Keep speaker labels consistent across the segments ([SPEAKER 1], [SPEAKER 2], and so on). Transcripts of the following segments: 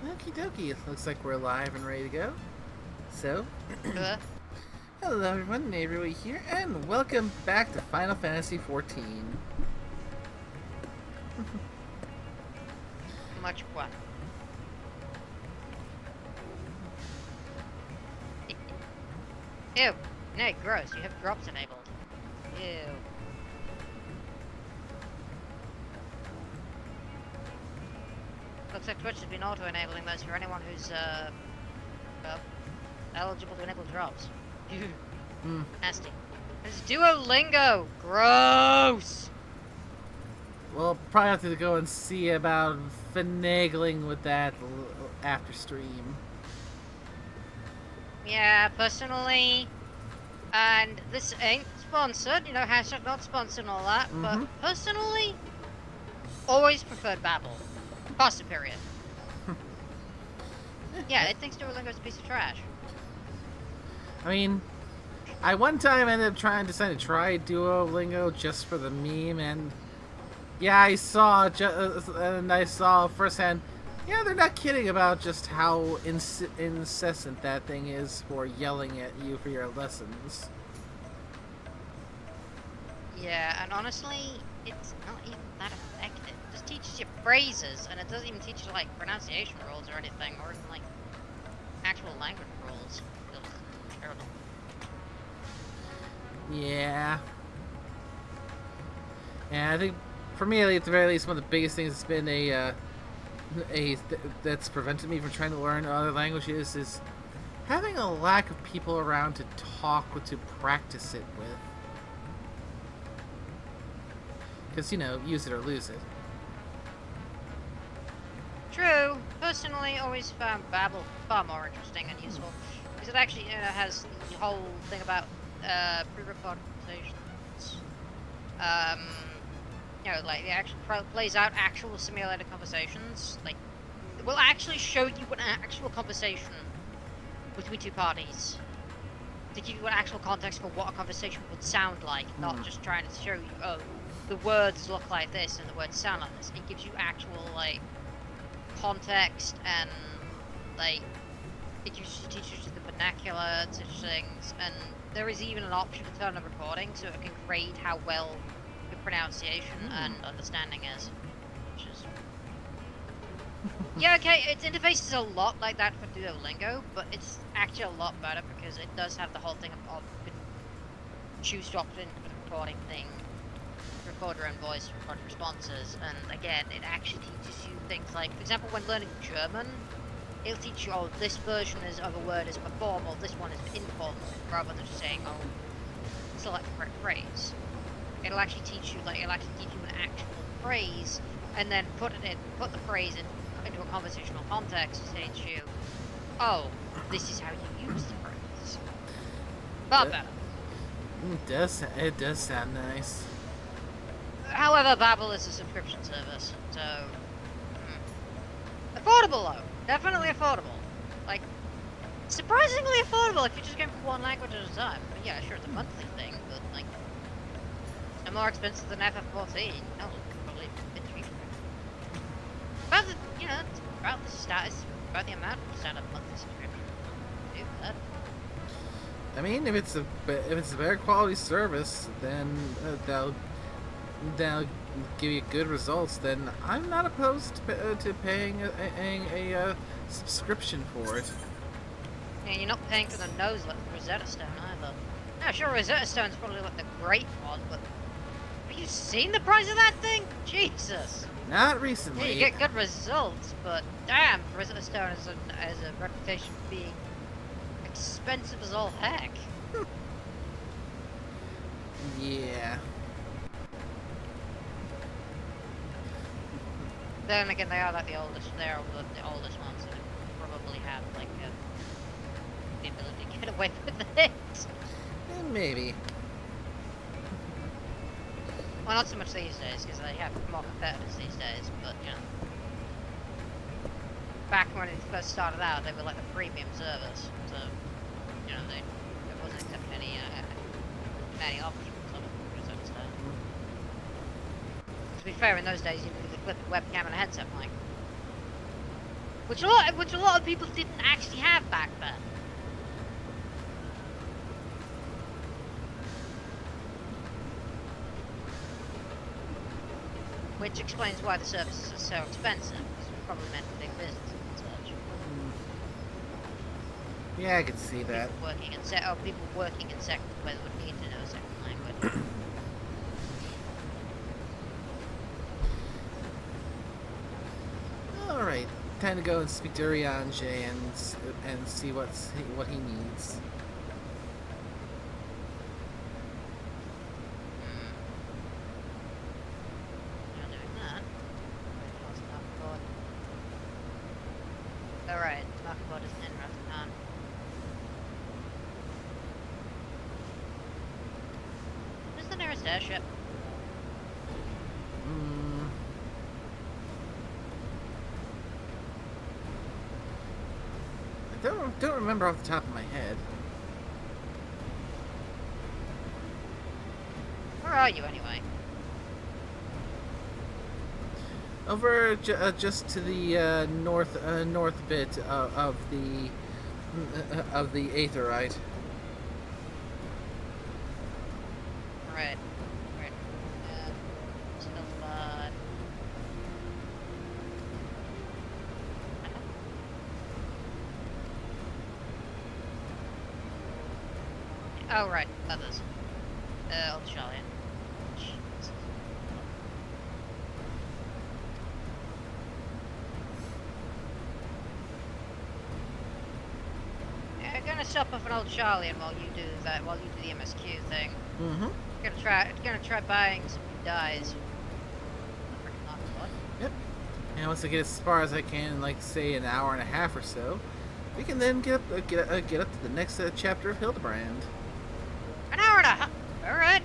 [SPEAKER 1] Okie dokie, looks like we're live and ready to go. So, hello everyone, Neighborly here, and welcome back to Final Fantasy XIV.
[SPEAKER 2] Much what? Ew. No, gross. You have drops enabled. Ew. Looks like Twitch has been auto-enabling those for anyone who's, eligible to enable drops. Nasty. It's Duolingo! Gross!
[SPEAKER 1] We'll probably have to go and see about finagling with that after stream.
[SPEAKER 2] Yeah, personally, and this ain't sponsored, you know, hashtag not sponsored and all that, but personally, always preferred Babel. Faster period. Yeah, it thinks Duolingo's a piece of trash.
[SPEAKER 1] I mean, I one time ended up deciding to try Duolingo just for the meme, and yeah, I saw firsthand. Yeah, they're not kidding about just how incessant that thing is for yelling at you for your lessons.
[SPEAKER 2] Yeah, and honestly, it's not even that effective. It just teaches you phrases, and it doesn't even teach you, like, pronunciation rules or anything, or even, like, actual language rules. Ugh, terrible.
[SPEAKER 1] Yeah. And I think, for me, at the very least, one of the biggest things that's been that's prevented me from trying to learn other languages is having a lack of people around to talk with, to practice it with. Because, you know, use it or lose it.
[SPEAKER 2] True. Personally, always found Babel far more interesting and useful, because it actually, you know, has the whole thing about pre-recorded conversations. You know, like, it actually plays out actual simulated conversations. Like, it will actually show you an actual conversation between two parties to give you an actual context for what a conversation would sound like, not just trying to show you, oh, the words look like this and the words sound like this. It gives you actual, like, context, and, like, it teaches you the vernacular, it teaches things, and there is even an option to turn on recording so it can grade how well your pronunciation and understanding is, which is... Yeah, okay, its interface is a lot like that for Duolingo, but it's actually a lot better because it does have the whole thing of you can choose to opt in for the recording thing, record your own voice, record responses, and again, it actually teaches you things like, for example, when learning German, it'll teach you, oh, this version of a word is for formal, this one is for informal, rather than just saying, oh, select the correct phrase. It'll actually teach you, like, it'll actually give you an actual phrase, and then put the phrase into a conversational context to say to you, oh, this is how you use the phrase. Far better.
[SPEAKER 1] It does sound nice.
[SPEAKER 2] However, Babel is a subscription service, so... affordable, though. Definitely affordable. Like, surprisingly affordable if you're just going for one language at a time. But yeah, sure, it's a monthly thing, but, like, no more expensive than FF14. Hell, probably a bit cheaper. About the, you know, it's about the status, about the amount of standard monthly subscription. Do that.
[SPEAKER 1] I mean, if it's a better quality service, then they'll give you good results, then I'm not opposed to paying a subscription for it.
[SPEAKER 2] Yeah, you're not paying for the nose like Rosetta Stone either. Now, sure, Rosetta Stone's probably like the great one, but have you seen the price of that thing? Jesus!
[SPEAKER 1] Not recently.
[SPEAKER 2] Yeah, you get good results, but damn, Rosetta Stone has a reputation for being expensive as all heck.
[SPEAKER 1] Yeah.
[SPEAKER 2] Then again, they are like the oldest. They're the oldest ones, so they probably have like the ability to get away with it.
[SPEAKER 1] Maybe.
[SPEAKER 2] Well, not so much these days, because they have more competitors these days. But you know, back when it first started out, they were like a premium service, so you know there wasn't accepting any options on it. To be fair, in those days, you needed a clip webcam and a headset mic. which a lot of people didn't actually have back then. Which explains why the services are so expensive, because it's probably meant for big businesses and such.
[SPEAKER 1] Yeah, I could see that.
[SPEAKER 2] People working in sectors where they would need to know a second language.
[SPEAKER 1] All right, time to go and speak to Uriange and see what he needs.
[SPEAKER 2] Alright, Markabot isn't in Rathakan. Where's the nearest airship?
[SPEAKER 1] I don't remember off the top of my head.
[SPEAKER 2] Where are you anyway?
[SPEAKER 1] Over just to the north bit of the Aetherite.
[SPEAKER 2] Right. Still spot. Oh right, others. Old Charlie. Gonna stop off an old Charlie while you do that. While you do the MSQ thing. Gonna try buying some dyes.
[SPEAKER 1] Yep. And once I get as far as I can, in, like say an hour and a half or so, we can then get up to the next chapter of Hildibrand.
[SPEAKER 2] An hour and a half. All right.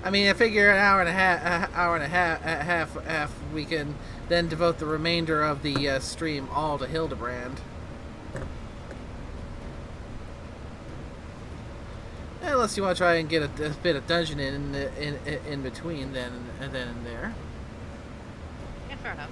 [SPEAKER 1] I mean, I figure an hour and a half, we can then devote the remainder of the stream all to Hildibrand. Unless you want to try and get a bit of dungeon in between then and there.
[SPEAKER 2] Yeah, fair enough.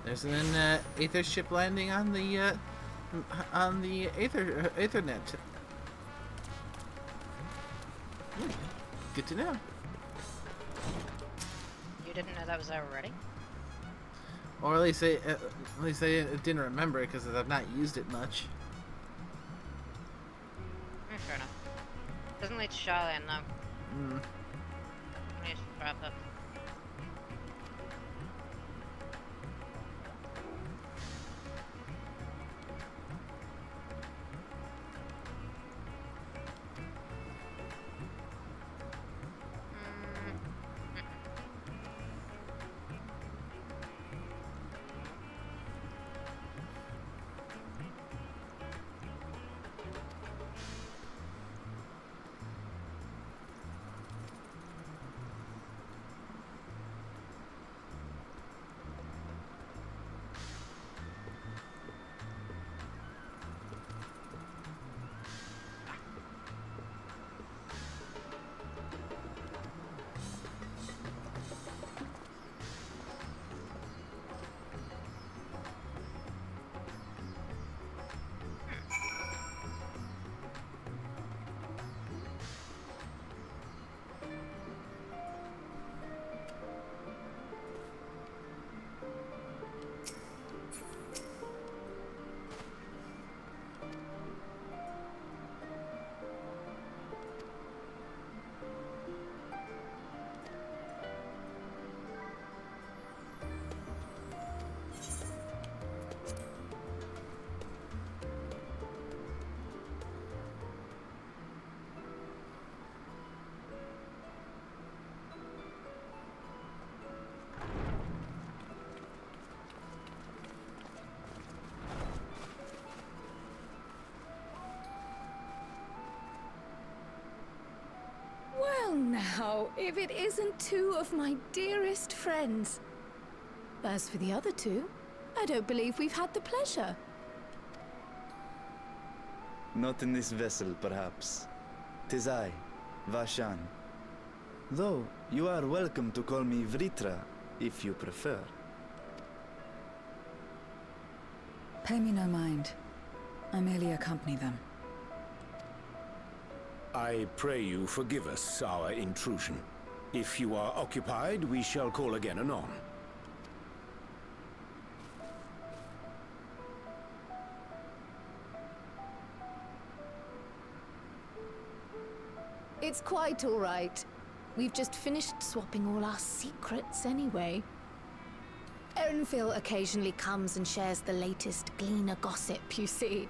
[SPEAKER 1] There's an Aether ship landing on the Aethernet. Good to know.
[SPEAKER 2] You didn't know that was there already?
[SPEAKER 1] Or at least I didn't remember it because I've not used it much.
[SPEAKER 2] Fair enough. Doesn't lead to Charlotte, though. Let me just wrap up.
[SPEAKER 3] now if it isn't two of my dearest friends. As for the other two, I don't believe we've had the pleasure.
[SPEAKER 4] Not in this vessel, perhaps. 'Tis I, Vashan. Though, you are welcome to call me Vritra, if you prefer.
[SPEAKER 5] Pay me no mind. I merely accompany them.
[SPEAKER 6] I pray you forgive us our intrusion. If you are occupied, we shall call again anon.
[SPEAKER 3] It's quite all right. We've just finished swapping all our secrets anyway. Erenville occasionally comes and shares the latest Gleaner gossip, you see.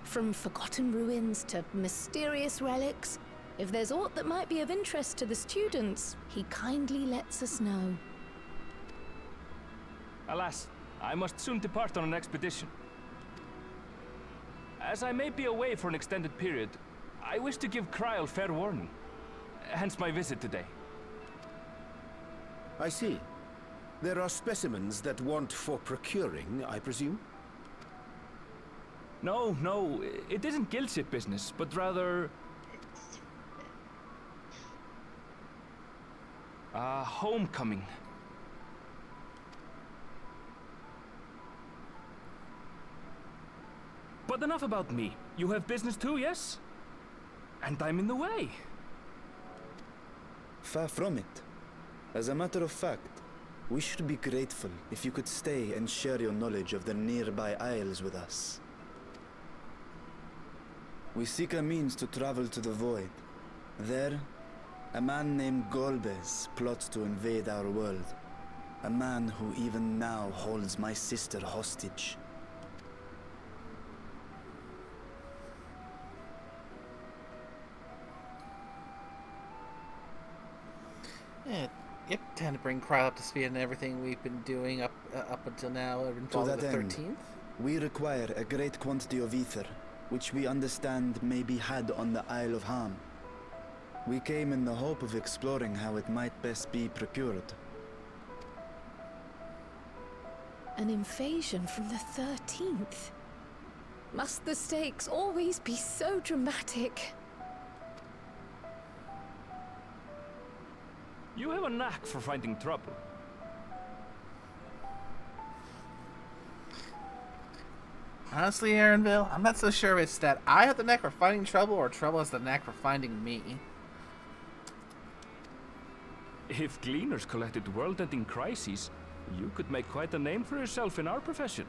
[SPEAKER 3] From forgotten ruins to mysterious relics, if there's aught that might be of interest to the students, he kindly lets us know.
[SPEAKER 7] Alas, I must soon depart on an expedition. As I may be away for an extended period, I wish to give Kryl fair warning. Hence my visit today.
[SPEAKER 6] I see. There are specimens that want for procuring, I presume?
[SPEAKER 7] No, it isn't guildship business, but rather... homecoming. But enough about me. You have business too, yes? And I'm in the way.
[SPEAKER 4] Far from it. As a matter of fact, we should be grateful if you could stay and share your knowledge of the nearby isles with us. We seek a means to travel to the Void. There, a man named Golbez plots to invade our world. A man who even now holds my sister hostage.
[SPEAKER 1] Yeah, yep, time to bring Kryl up to speed on everything we've been doing up until now, involving the 13th.
[SPEAKER 4] We require a great quantity of ether, which we understand may be had on the Isle of Ham. We came in the hope of exploring how it might best be procured.
[SPEAKER 3] An invasion from the 13th? Must the stakes always be so dramatic?
[SPEAKER 7] You have a knack for finding trouble.
[SPEAKER 1] Honestly, Erenville, I'm not so sure it's that I have the knack for finding trouble or trouble has the knack for finding me.
[SPEAKER 7] If Gleaners collected world-ending crises, you could make quite a name for yourself in our profession.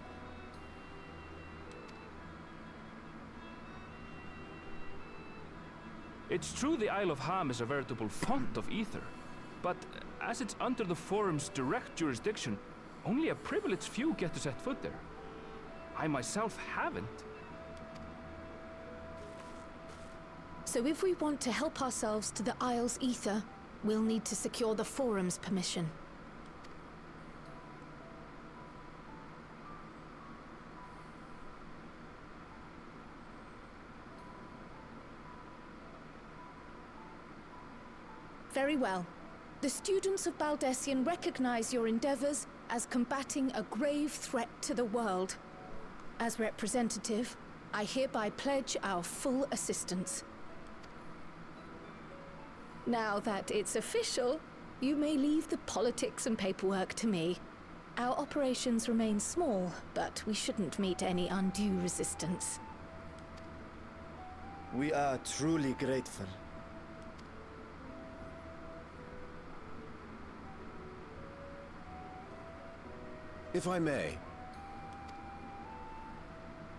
[SPEAKER 7] It's true the Isle of Ham is a veritable font of ether, but as it's under the Forum's direct jurisdiction, only a privileged few get to set foot there. I myself haven't.
[SPEAKER 3] So if we want to help ourselves to the Isle's ether, we'll need to secure the Forum's permission. Very well. The students of Baldessian recognize your endeavors as combating a grave threat to the world. As representative, I hereby pledge our full assistance. Now that it's official, you may leave the politics and paperwork to me. Our operations remain small, but we shouldn't meet any undue resistance.
[SPEAKER 4] We are truly grateful.
[SPEAKER 6] If I may.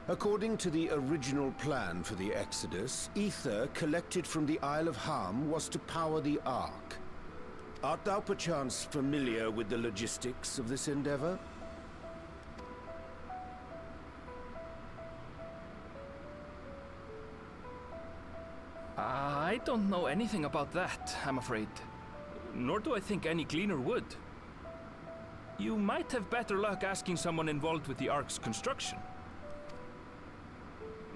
[SPEAKER 6] According to the original plan for the Exodus, ether collected from the Isle of Ham was to power the Ark. Art thou perchance familiar with the logistics of this endeavor?
[SPEAKER 7] I don't know anything about that, I'm afraid. Nor do I think any Gleaner would. You might have better luck asking someone involved with the Ark's construction.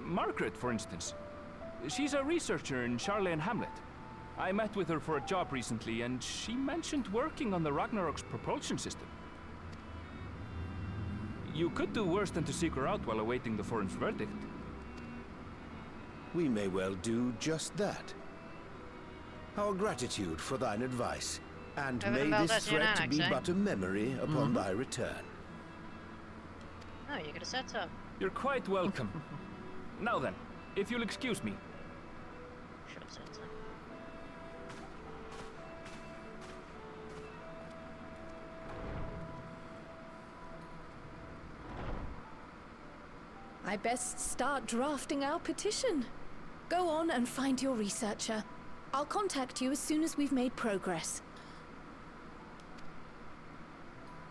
[SPEAKER 7] Margaret, for instance. She's a researcher in Charlene Hamlet. I met with her for a job recently, and she mentioned working on the Ragnarok's propulsion system. You could do worse than to seek her out while awaiting the forum's verdict.
[SPEAKER 6] We may well do just that. Our gratitude for thine advice, and
[SPEAKER 2] Over the
[SPEAKER 6] may this
[SPEAKER 2] Valdesian
[SPEAKER 6] threat
[SPEAKER 2] Annex,
[SPEAKER 6] be
[SPEAKER 2] eh?
[SPEAKER 6] but a memory upon thy return.
[SPEAKER 2] Oh, you could have said so.
[SPEAKER 7] You're quite welcome. Now then, if you'll excuse me.
[SPEAKER 2] Should have said so.
[SPEAKER 3] I best start drafting our petition. Go on and find your researcher. I'll contact you as soon as we've made progress.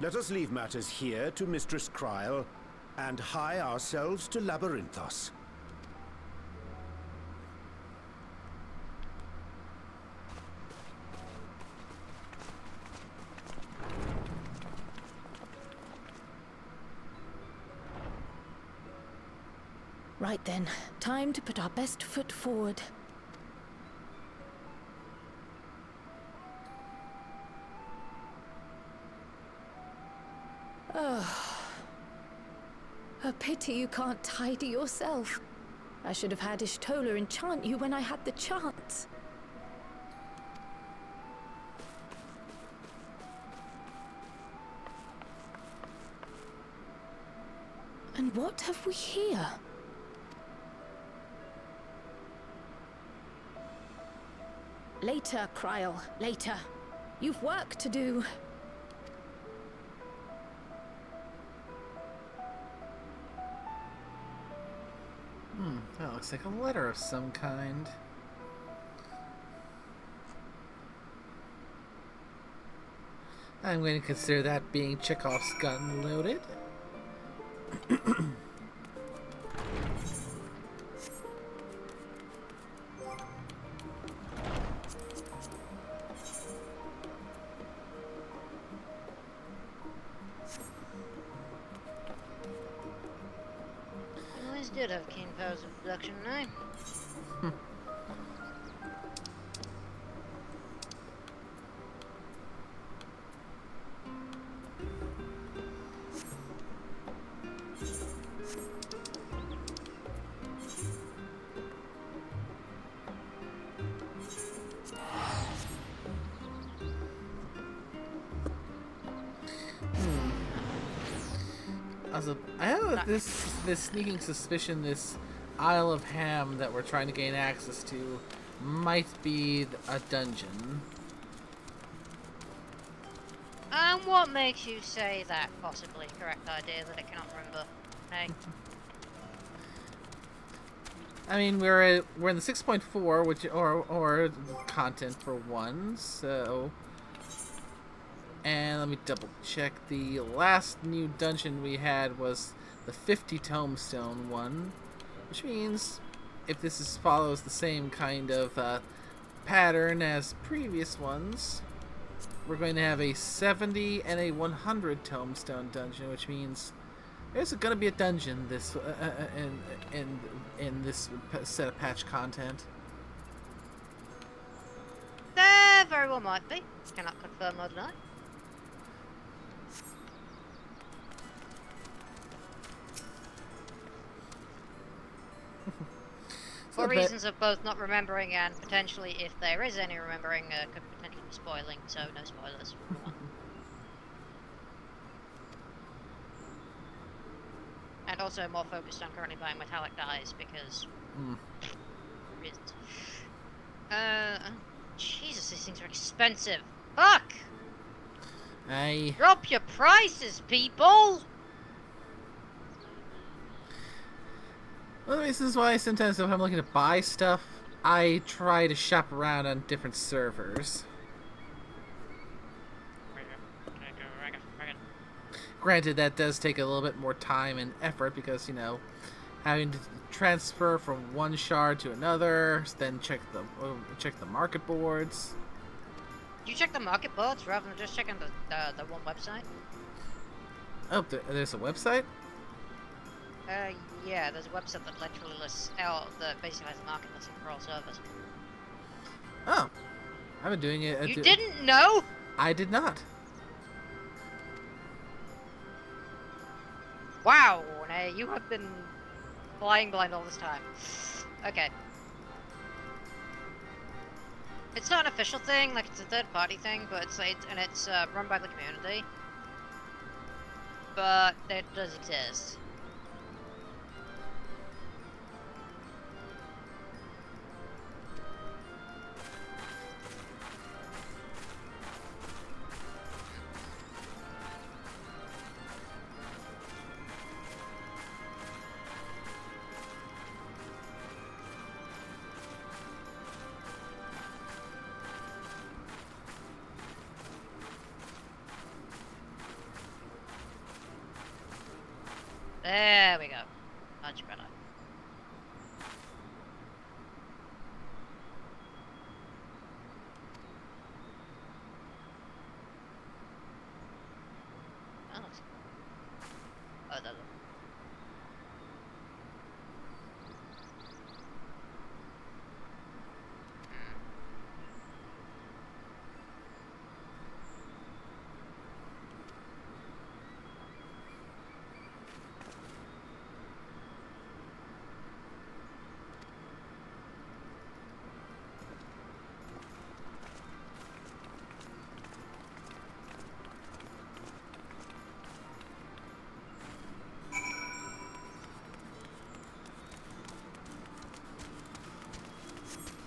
[SPEAKER 6] Let us leave matters here to Mistress Kryl, and hie ourselves to Labyrinthos.
[SPEAKER 3] Right then, time to put our best foot forward. Oh. A pity you can't tidy yourself. I should have had Ishtola enchant you when I had the chance. And what have we here? Later, Kryl, later. You've work to do.
[SPEAKER 1] That looks like a letter of some kind. I'm going to consider that being Chekhov's gun loaded.
[SPEAKER 2] Always did have keen powers of deduction, eh?
[SPEAKER 1] I have this sneaking suspicion this Isle of Ham that we're trying to gain access to might be a dungeon.
[SPEAKER 2] And what makes you say that possibly correct idea that it cannot remember? Hey.
[SPEAKER 1] I mean, we're in the 6.4, which or content for one, so. And let me double check. The last new dungeon we had was the 50 Tomestone one, which means if this follows the same kind of pattern as previous ones, we're going to have a 70 and a 100 Tomestone dungeon, which means there's going to be a dungeon this in this set of patch content.
[SPEAKER 2] There very well might be. Cannot confirm nor deny. For reasons of both not remembering and potentially, if there is any remembering, could potentially be spoiling, so no spoilers. And also more focused on currently buying metallic dyes because reasons. Jesus, these things are expensive. Fuck! Drop your prices, people!
[SPEAKER 1] One of the reasons why sometimes if I'm looking to buy stuff, I try to shop around on different servers. Granted, that does take a little bit more time and effort because, you know, having to transfer from one shard to another, then check the market boards.
[SPEAKER 2] You check the market boards rather than just checking the one website?
[SPEAKER 1] Oh, there's a website?
[SPEAKER 2] Yeah, there's a website that literally lists out, that basically has a market listing for all servers.
[SPEAKER 1] Oh, I've been doing it.
[SPEAKER 2] You didn't know?
[SPEAKER 1] I did not.
[SPEAKER 2] Wow, you have been flying blind all this time. Okay. It's not an official thing, like it's a third-party thing, but it's run by the community. But it does exist. There we go. Much better.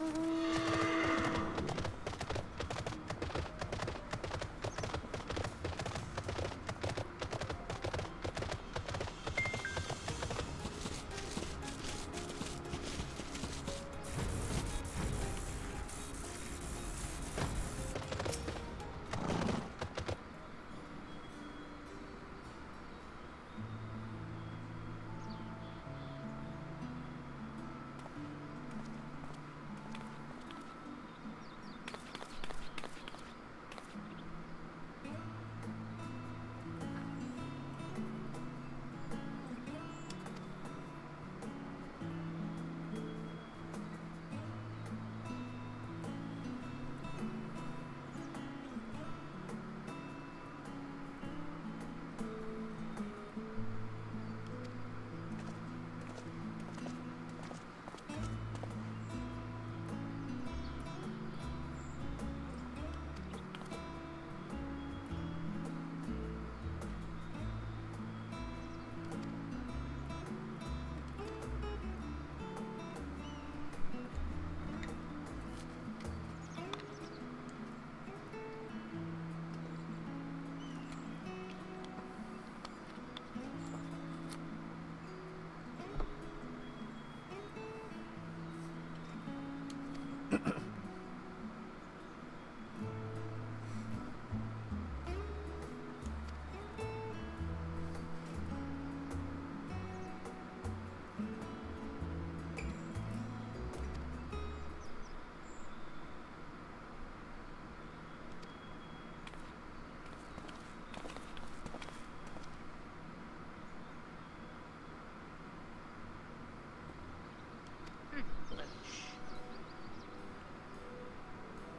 [SPEAKER 2] Oh, oh,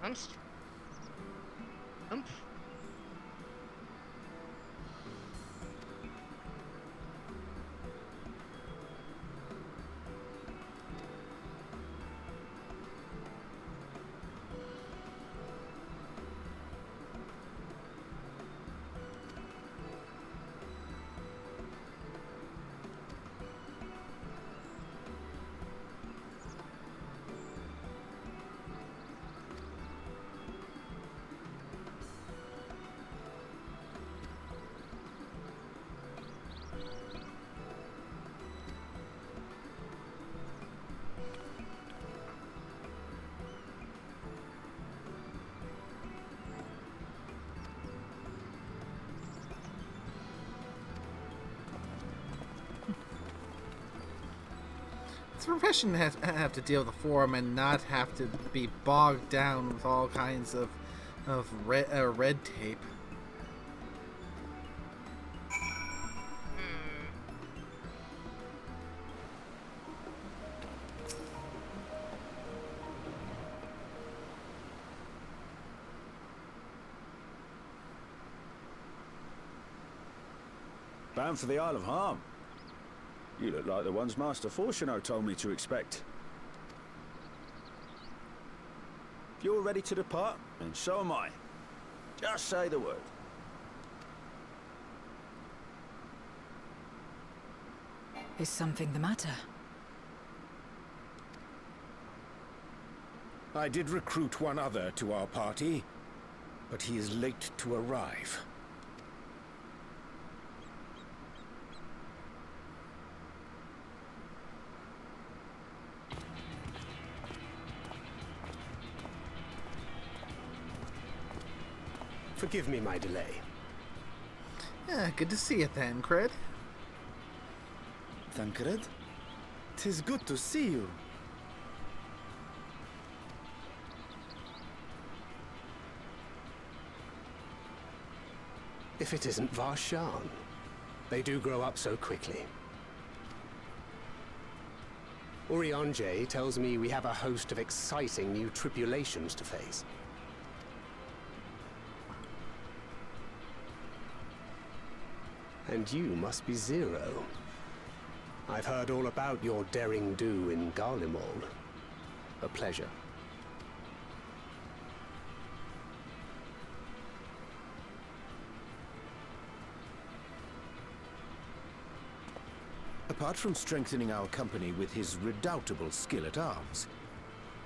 [SPEAKER 2] that's Oomph.
[SPEAKER 1] It's a profession to have to deal with the forum and not have to be bogged down with all kinds of red tape.
[SPEAKER 8] Bound for the Isle of Harm. You look like the ones Master Fortuneau told me to expect. If you're ready to depart, then so am I. Just say the word.
[SPEAKER 5] Is something the matter?
[SPEAKER 6] I did recruit one other to our party, but he is late to arrive.
[SPEAKER 9] Forgive me my delay.
[SPEAKER 1] Yeah, good to see you, Thancred.
[SPEAKER 4] Thancred? 'Tis good to see you.
[SPEAKER 9] If it isn't Varshan. They do grow up so quickly. Urianger tells me we have a host of exciting new tribulations to face. And you must be Zero. I've heard all about your daring do in Garlemald. A pleasure.
[SPEAKER 6] Apart from strengthening our company with his redoubtable skill at arms,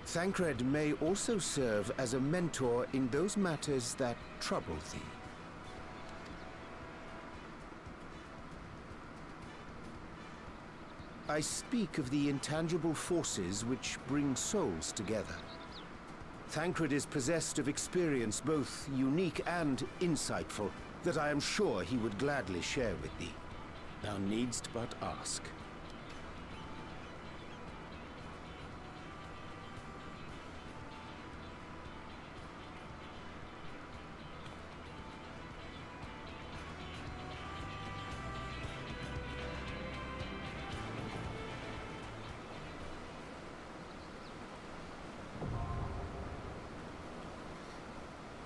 [SPEAKER 6] Thancred may also serve as a mentor in those matters that trouble thee. I speak of the intangible forces which bring souls together. Thancred is possessed of experience both unique and insightful that I am sure he would gladly share with thee. Thou needst but ask.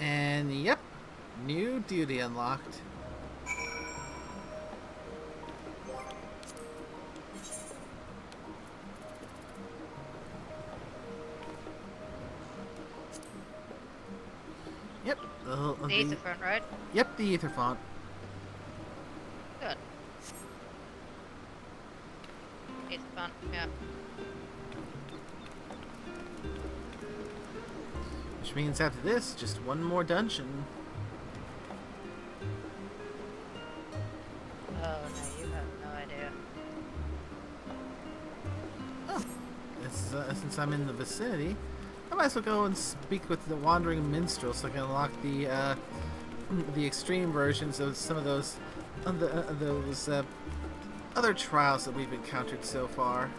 [SPEAKER 1] And yep, new duty unlocked. Yep,
[SPEAKER 2] The Ether front, right?
[SPEAKER 1] Yep, the Ether font.
[SPEAKER 2] Good. Ether font, yeah.
[SPEAKER 1] Which means after this, just one more dungeon.
[SPEAKER 2] Oh no, you have no idea.
[SPEAKER 1] Oh, since I'm in the vicinity, I might as well go and speak with the Wandering Minstrel so I can unlock the extreme versions of some of those other trials that we've encountered so far.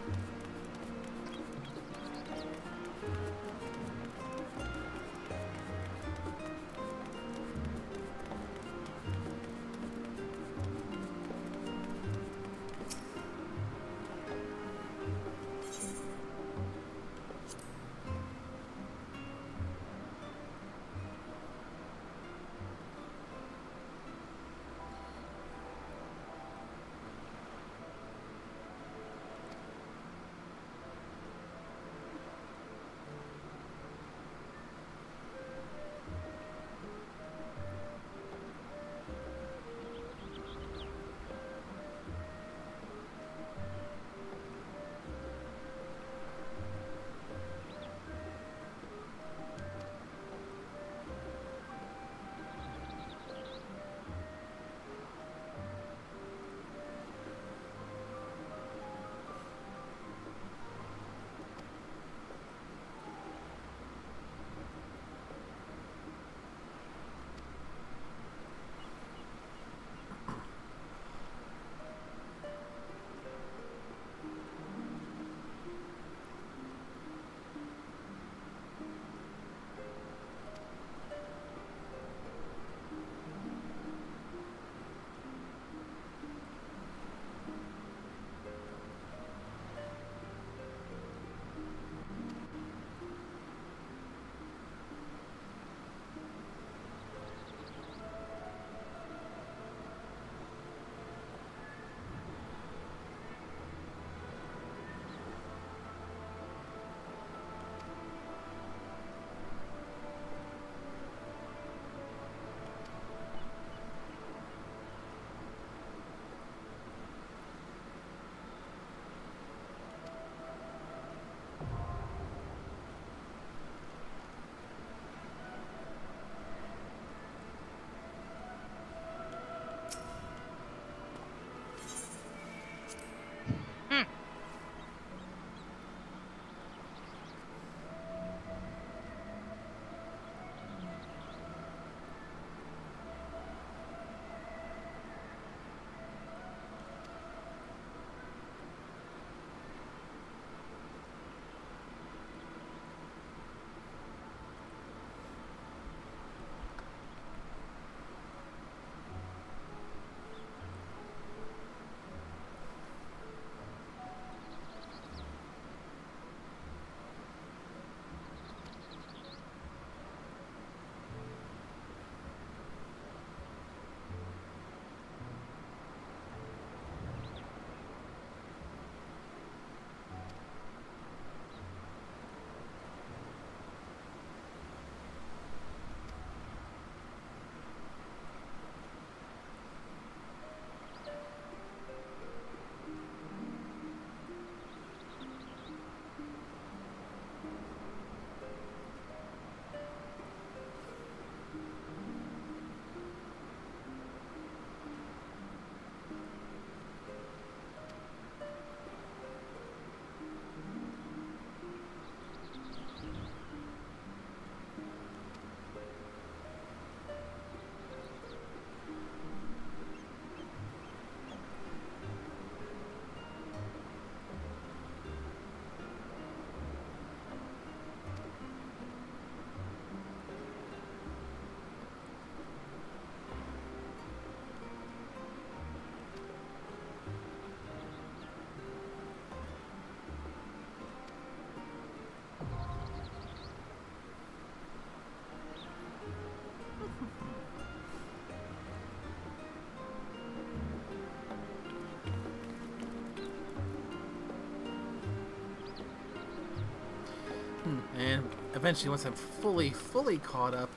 [SPEAKER 1] eventually, once I'm fully caught up,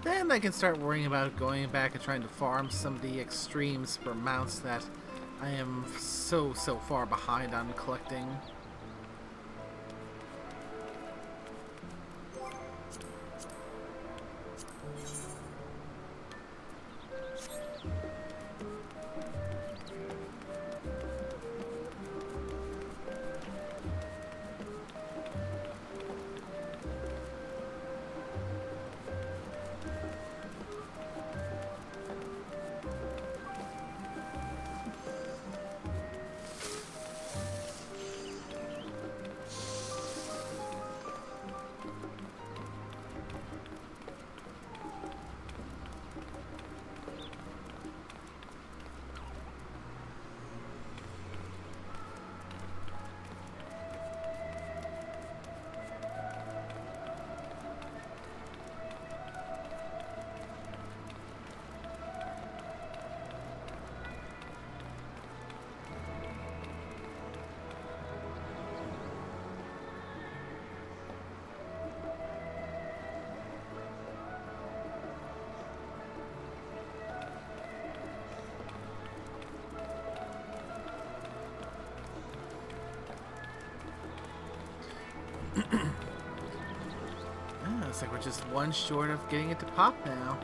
[SPEAKER 1] then I can start worrying about going back and trying to farm some of the extremes for mounts that I am so far behind on collecting. Looks like we're just one short of getting it to pop now.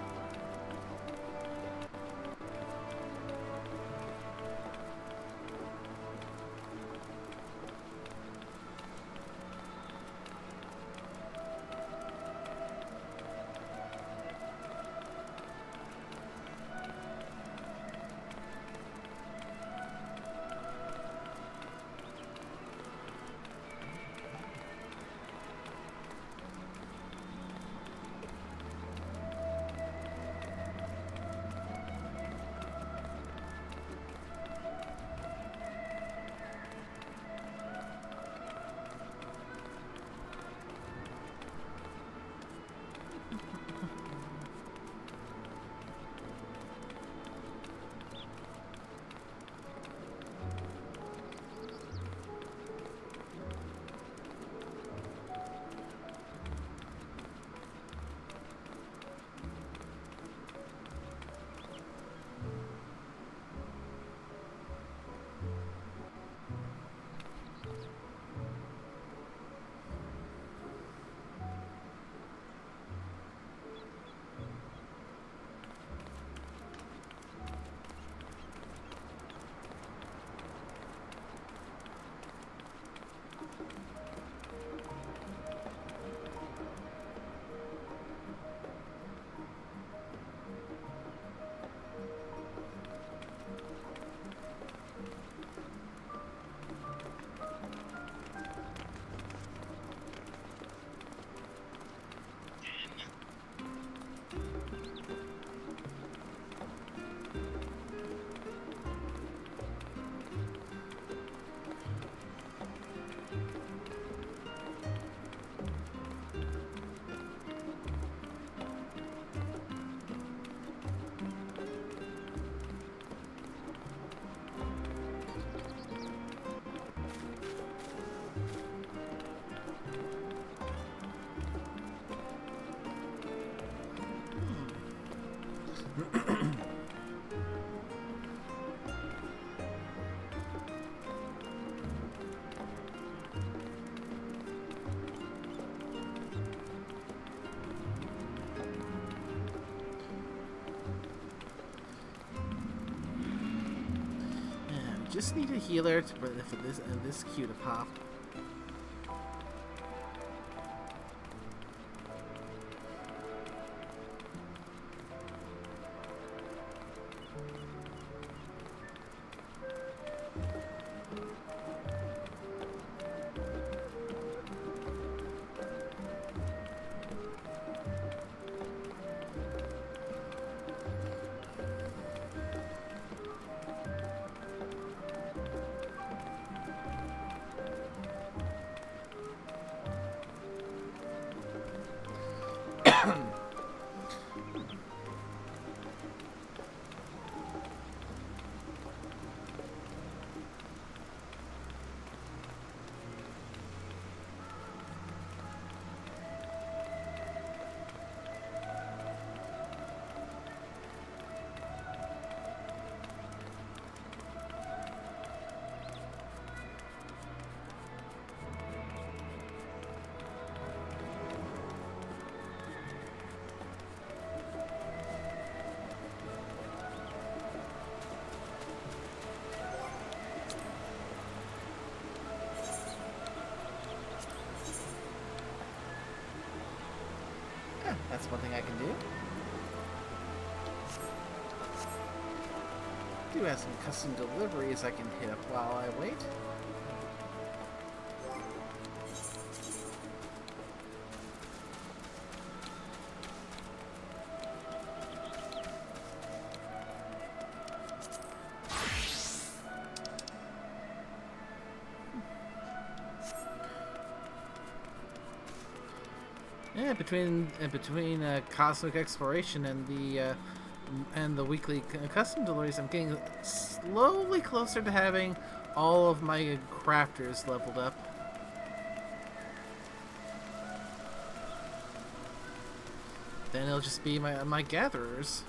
[SPEAKER 1] Just need a healer for this Q to pop. That's one thing I can do. Do have some custom deliveries I can hit up while I wait. Yeah, between cosmic exploration and the weekly custom deliveries, I'm getting slowly closer to having all of my crafters leveled up. Then it'll just be my gatherers.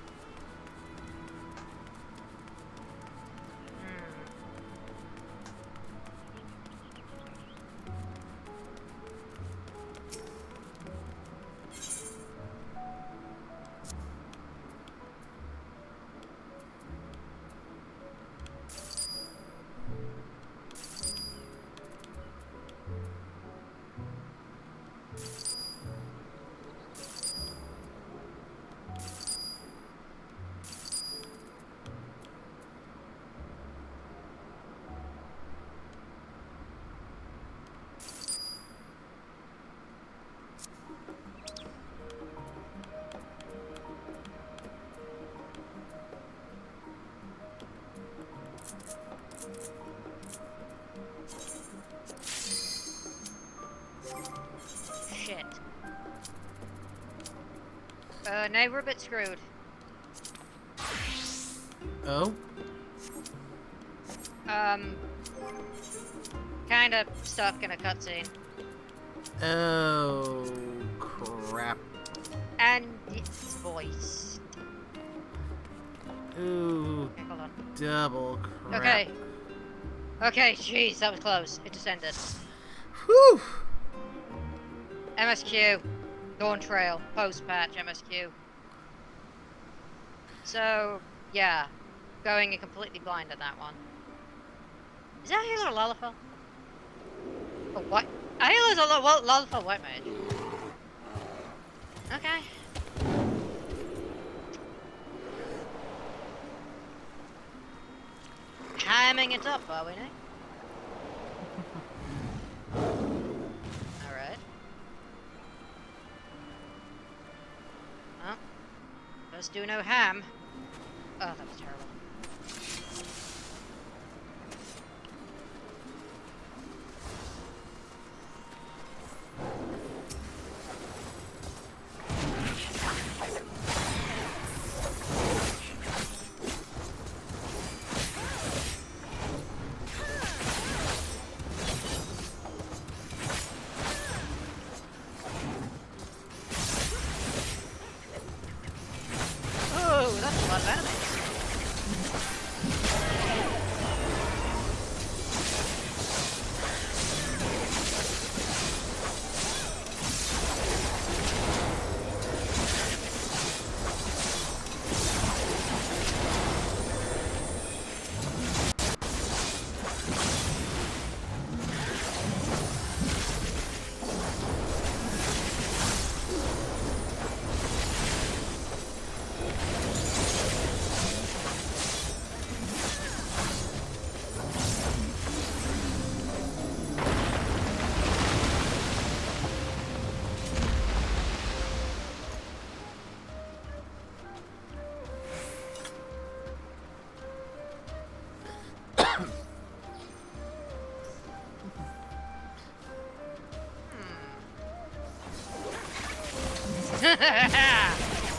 [SPEAKER 2] Shit. Now we're a bit screwed.
[SPEAKER 1] Oh?
[SPEAKER 2] Kinda stuck in a cutscene.
[SPEAKER 1] Oh, crap.
[SPEAKER 2] And it's voiced.
[SPEAKER 1] Ooh,
[SPEAKER 2] Okay, hold on.
[SPEAKER 1] double crap.
[SPEAKER 2] Okay. Okay, jeez, that was close. It just ended.
[SPEAKER 1] Whew!
[SPEAKER 2] MSQ. Dawntrail. Post-patch MSQ. So, yeah. Going in completely blind at that one. Is that Halo or Lalafell? Oh, what? Halo's a Lalafell White Mage. Okay. Hamming it up, are we now? Alright. Well, let's do no ham. Oh, that was terrible. Oh, that's a lot of enemies.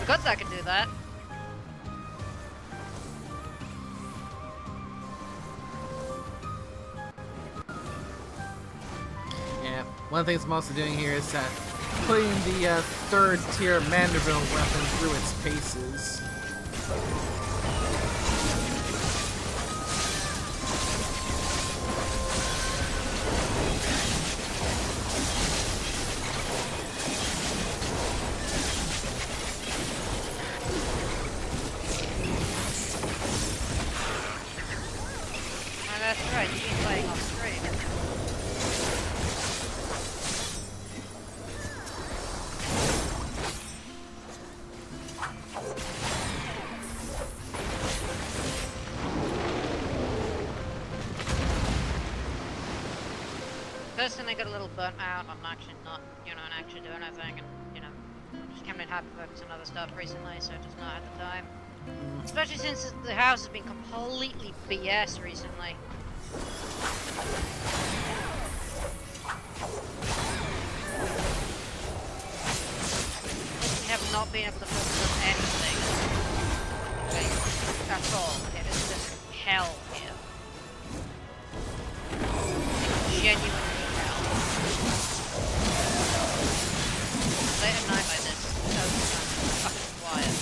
[SPEAKER 2] Good, I can do that.
[SPEAKER 1] Yeah, one of the things I'm also doing here is putting the third tier Manderville weapon through its paces.
[SPEAKER 2] Oh, that's right, you've been playing off stream. personally got a little burnt out on actually not, actually doing anything, and, just coming in hyperfocus and other stuff recently, so just not at the time. Especially since the house has been completely BS recently. We have not been able to focus on anything. Like, at all. It has been hell here. Genuinely hell. Late at night like this, so fucking quiet.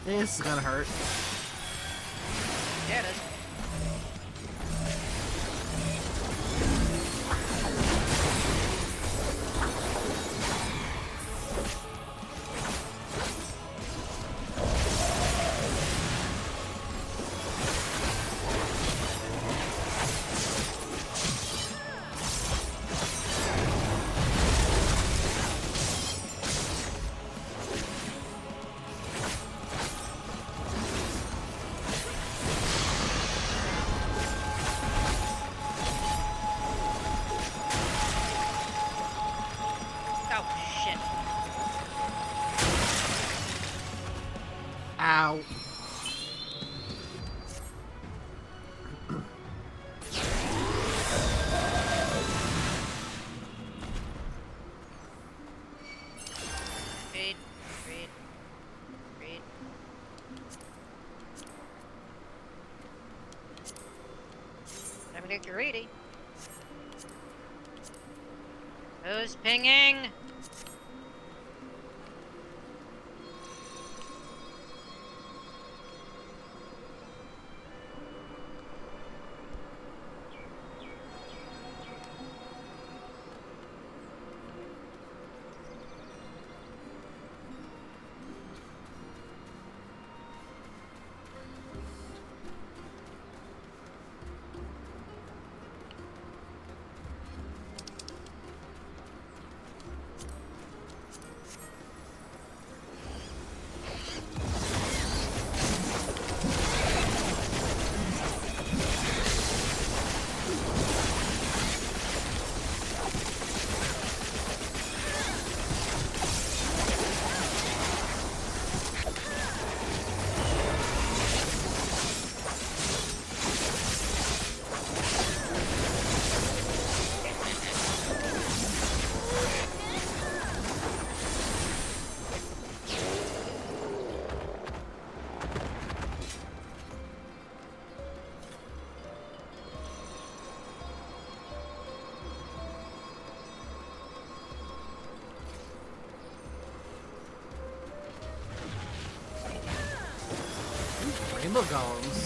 [SPEAKER 1] This is gonna hurt.
[SPEAKER 2] Yeah, it is.
[SPEAKER 1] Ow.
[SPEAKER 2] Read. Let me get greedy. Who's pinging?
[SPEAKER 1] Rainbow golems.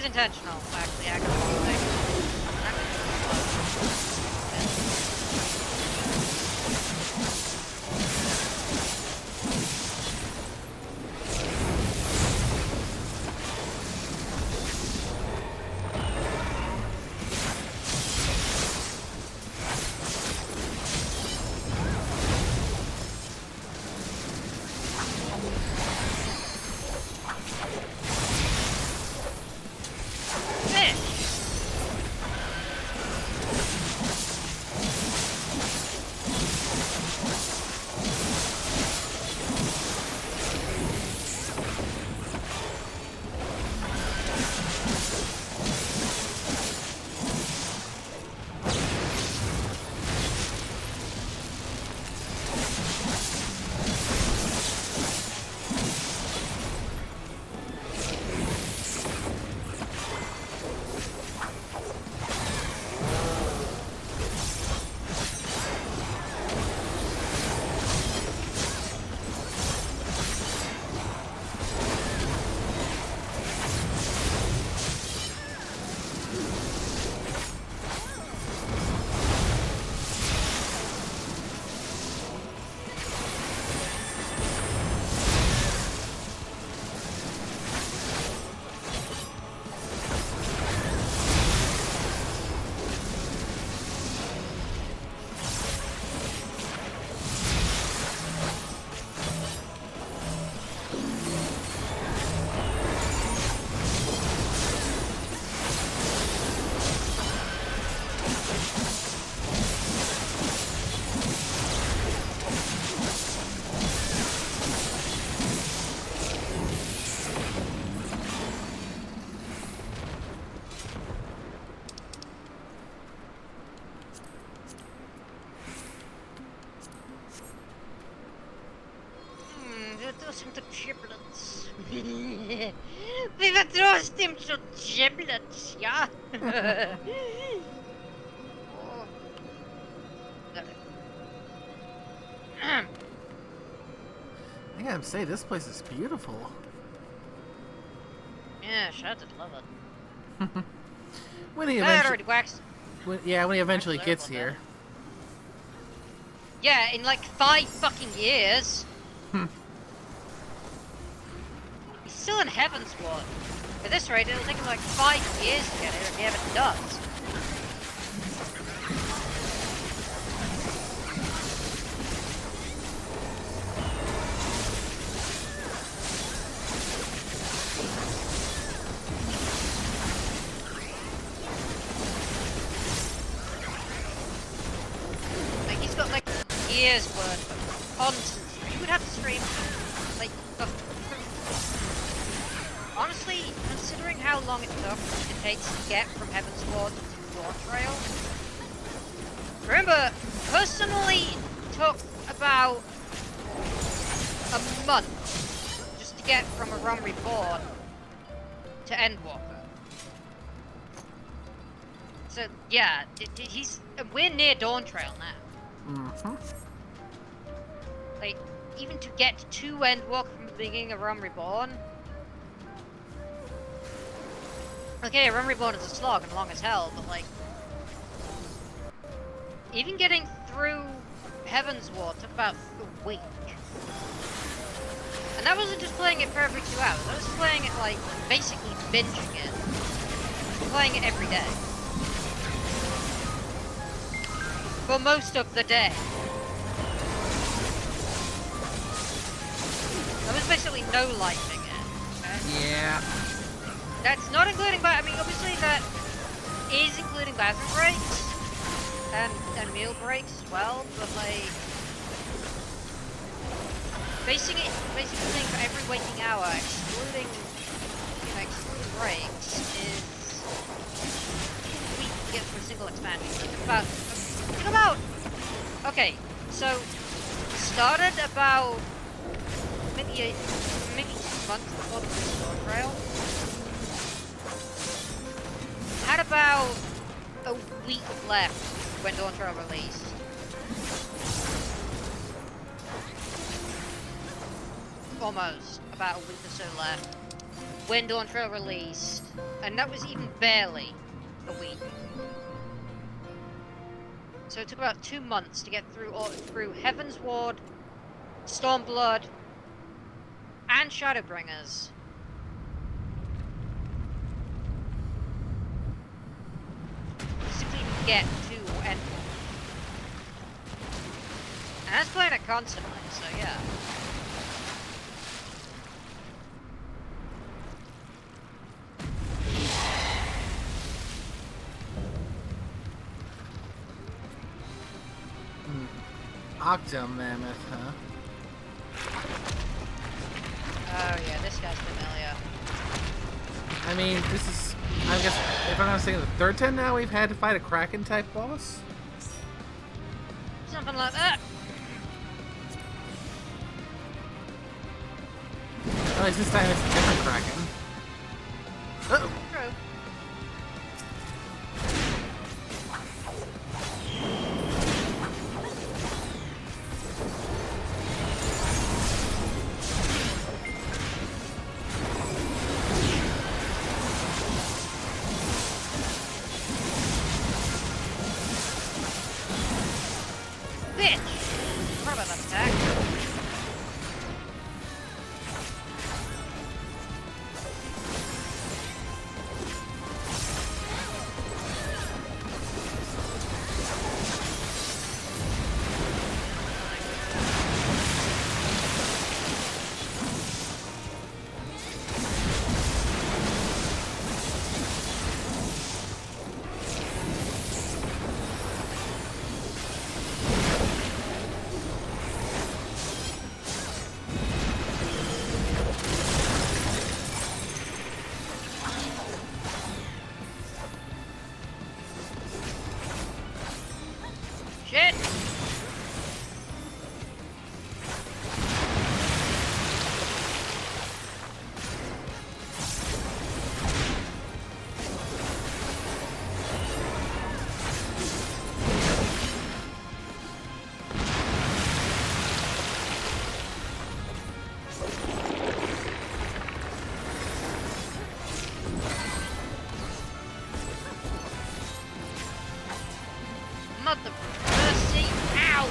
[SPEAKER 2] intentional, actually. Some giblets. We will roast him to giblets, yeah? Oh.
[SPEAKER 1] I gotta say, this place is beautiful.
[SPEAKER 2] Yeah, Shad did love it.
[SPEAKER 1] When he
[SPEAKER 2] Already waxed.
[SPEAKER 1] when he eventually gets here.
[SPEAKER 2] Yeah, in like 5 fucking years. He's still in Heaven's Ward. At this rate, it'll take him like 5 years to get here if he ever does. Like, he's got like years worth of constant. You would have to stream like honestly, considering how long it takes to get from Heaven's Ward to Dawntrail, remember, personally took about a month just to get from a Realm Reborn to Endwalker. So yeah, we're near Dawntrail now. Like, even to get to Endwalker from the beginning of Realm Reborn. Okay, Realm Reborn is a slog and long as hell, but like, even getting through Heaven's Ward took about a week. And that wasn't just playing it for every 2 hours, I was playing it like, basically binging it. Playing it every day. For most of the day. I was basically no-lifing it, okay?
[SPEAKER 1] Yeah.
[SPEAKER 2] That's not including, I mean, obviously that is including bathroom breaks and meal breaks as well, but like, basically saying for every waking hour, excluding breaks, is we can get for a single expansion. Think about, okay, so started about maybe 2 months before the Dawntrail. Had about a week left when Dawntrail released. Almost. About a week or so left. when Dawntrail released, and that was even barely a week. So it took about 2 months to get through Heaven's Ward, Stormblood, and Shadowbringers. Just to even get to Endwalker. And that's playing it constantly, so yeah.
[SPEAKER 1] Octo Mammoth, huh?
[SPEAKER 2] Oh yeah, this guy's familiar.
[SPEAKER 1] I mean, this is, I guess, if I'm not mistaken, the third time now we've had to fight a Kraken-type boss?
[SPEAKER 2] Something like that.
[SPEAKER 1] At least this time it's a different Kraken. Uh-oh.
[SPEAKER 2] True. Bitch! What about that attack? Shit! Mother mercy! Ow!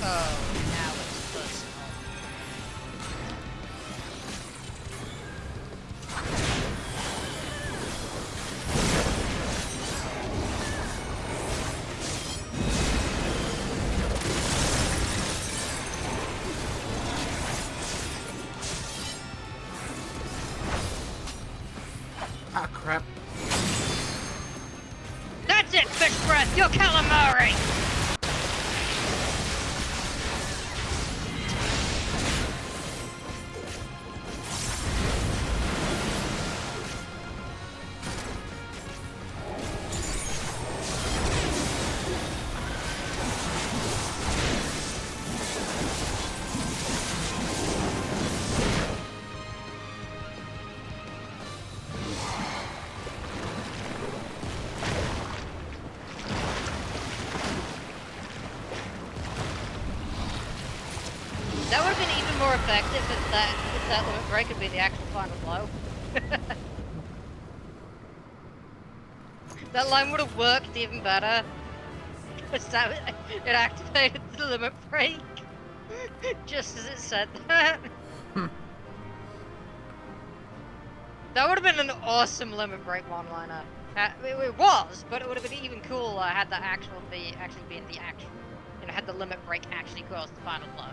[SPEAKER 2] Oh, now it's personal.
[SPEAKER 1] Ah, crap.
[SPEAKER 2] That's it, fish breath! You're calamari! That would have been even more effective if that limit break could be the actual final blow. That line would have worked even better. Because it activated the limit break. Just as it said that. That would have been an awesome limit break one-liner. It was, but it would have been even cooler had that actually been the actual, had the limit break actually caused the final blow.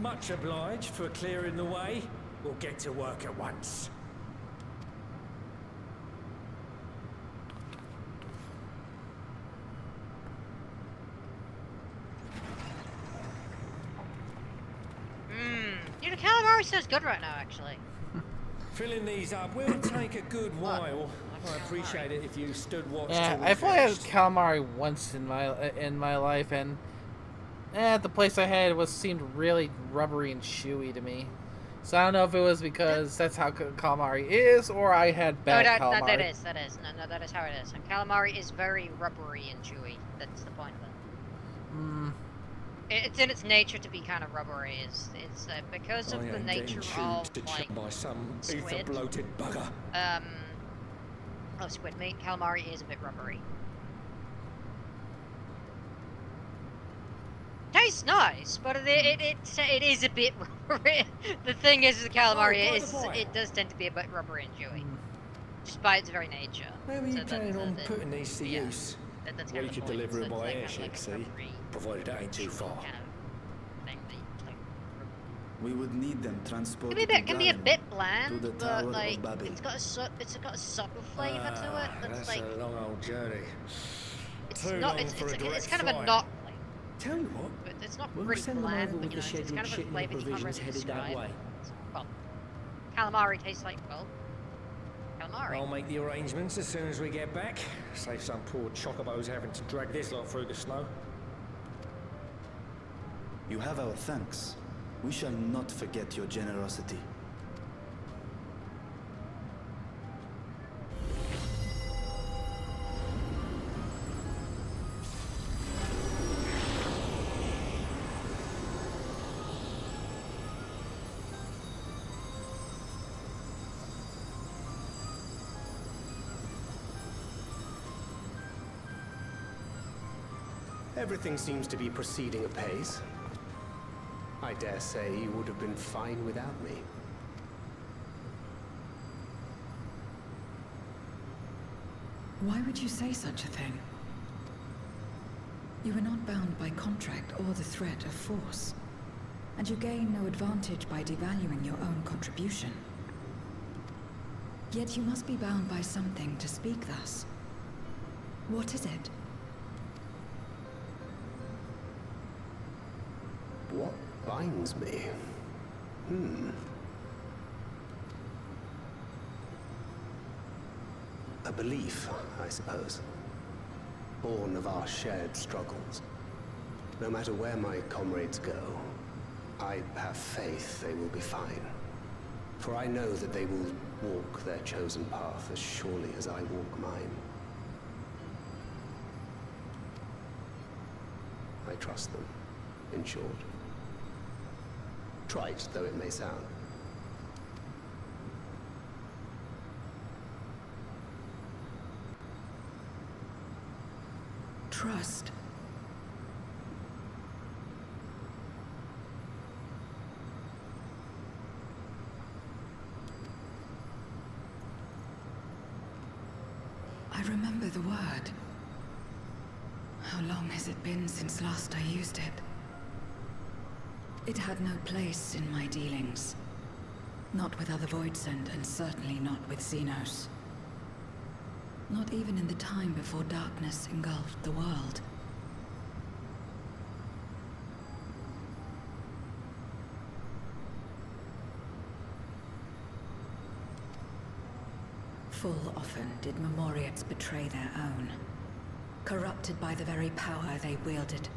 [SPEAKER 10] Much obliged for clearing the way. We'll get to work at once.
[SPEAKER 2] You know, calamari sounds good right now, actually.
[SPEAKER 10] Filling these up will take a good while. I appreciate it if you stood watch till
[SPEAKER 1] Yeah,
[SPEAKER 10] we
[SPEAKER 1] I've only had
[SPEAKER 10] finished.
[SPEAKER 1] calamari once in my life, and the place I had seemed really rubbery and chewy to me. So I don't know if it was because that's how calamari is, or I had bad calamari.
[SPEAKER 2] No, that is. No, that is how it is. And calamari is very rubbery and chewy. That's the point of it.
[SPEAKER 1] Hmm.
[SPEAKER 2] It's in its nature to be kind of rubbery. It's because of the nature of like
[SPEAKER 10] by some
[SPEAKER 2] squid.
[SPEAKER 10] bloated bugger.
[SPEAKER 2] Squid meat. Calamari is a bit rubbery. Tastes nice, but it is a bit rubbery. The thing is, the calamari it does tend to be a bit rubbery and chewy, just by its very nature.
[SPEAKER 10] Where were you planning on putting these to use?
[SPEAKER 2] That's
[SPEAKER 10] Well,
[SPEAKER 2] kind
[SPEAKER 10] you
[SPEAKER 2] of
[SPEAKER 10] could
[SPEAKER 2] the point.
[SPEAKER 10] deliver
[SPEAKER 2] So
[SPEAKER 10] them
[SPEAKER 2] it's
[SPEAKER 10] by
[SPEAKER 2] like
[SPEAKER 10] airship,
[SPEAKER 2] kind of
[SPEAKER 10] see?
[SPEAKER 2] like a rubbery,
[SPEAKER 10] Provided that ain't too
[SPEAKER 2] chewy
[SPEAKER 10] far.
[SPEAKER 2] kind of thing that you like.
[SPEAKER 4] We would need them transported
[SPEAKER 2] Can be a
[SPEAKER 4] to
[SPEAKER 2] bit
[SPEAKER 4] Garden,
[SPEAKER 2] bland,
[SPEAKER 4] to the
[SPEAKER 2] but
[SPEAKER 4] Tower
[SPEAKER 2] like
[SPEAKER 4] of Babel.
[SPEAKER 2] it's got a subtle flavour to it. That's like
[SPEAKER 10] a long old journey.
[SPEAKER 2] it's
[SPEAKER 10] Too
[SPEAKER 2] not.
[SPEAKER 10] long for a direct
[SPEAKER 2] It's kind of a
[SPEAKER 10] flight.
[SPEAKER 2] not flavour.
[SPEAKER 10] Tell you what,
[SPEAKER 2] But it's not
[SPEAKER 10] we'll
[SPEAKER 2] really
[SPEAKER 10] send them
[SPEAKER 2] bland,
[SPEAKER 10] over
[SPEAKER 2] but
[SPEAKER 10] with
[SPEAKER 2] you know,
[SPEAKER 10] the
[SPEAKER 2] it's
[SPEAKER 10] scheduled
[SPEAKER 2] kind of a
[SPEAKER 10] shipment
[SPEAKER 2] flavour
[SPEAKER 10] of
[SPEAKER 2] you can't
[SPEAKER 10] provisions
[SPEAKER 2] really
[SPEAKER 10] headed that
[SPEAKER 2] describe.
[SPEAKER 10] way.
[SPEAKER 2] Well, calamari tastes like, well, calamari.
[SPEAKER 10] I'll make the arrangements as soon as we get back. Save some poor chocobos having to drag this lot through the snow.
[SPEAKER 4] You have our thanks. We shall not forget your generosity.
[SPEAKER 9] Everything seems to be proceeding apace. I dare say you would have been fine without me.
[SPEAKER 5] Why would you say such a thing? You are not bound by contract or the threat of force, and you gain no advantage by devaluing your own contribution. Yet you must be bound by something to speak thus. What is it?
[SPEAKER 9] What binds me? A belief, I suppose. Born of our shared struggles. No matter where my comrades go, I have faith they will be fine. For I know that they will walk their chosen path as surely as I walk mine. I trust them, in short. Trite though it may sound.
[SPEAKER 5] Trust. I remember the word. How long has it been since last I used it? It had no place in my dealings. Not with other Voidsent, and certainly not with Xenos. Not even in the time before darkness engulfed the world. Full often did Memoriates betray their own, corrupted by the very power they wielded.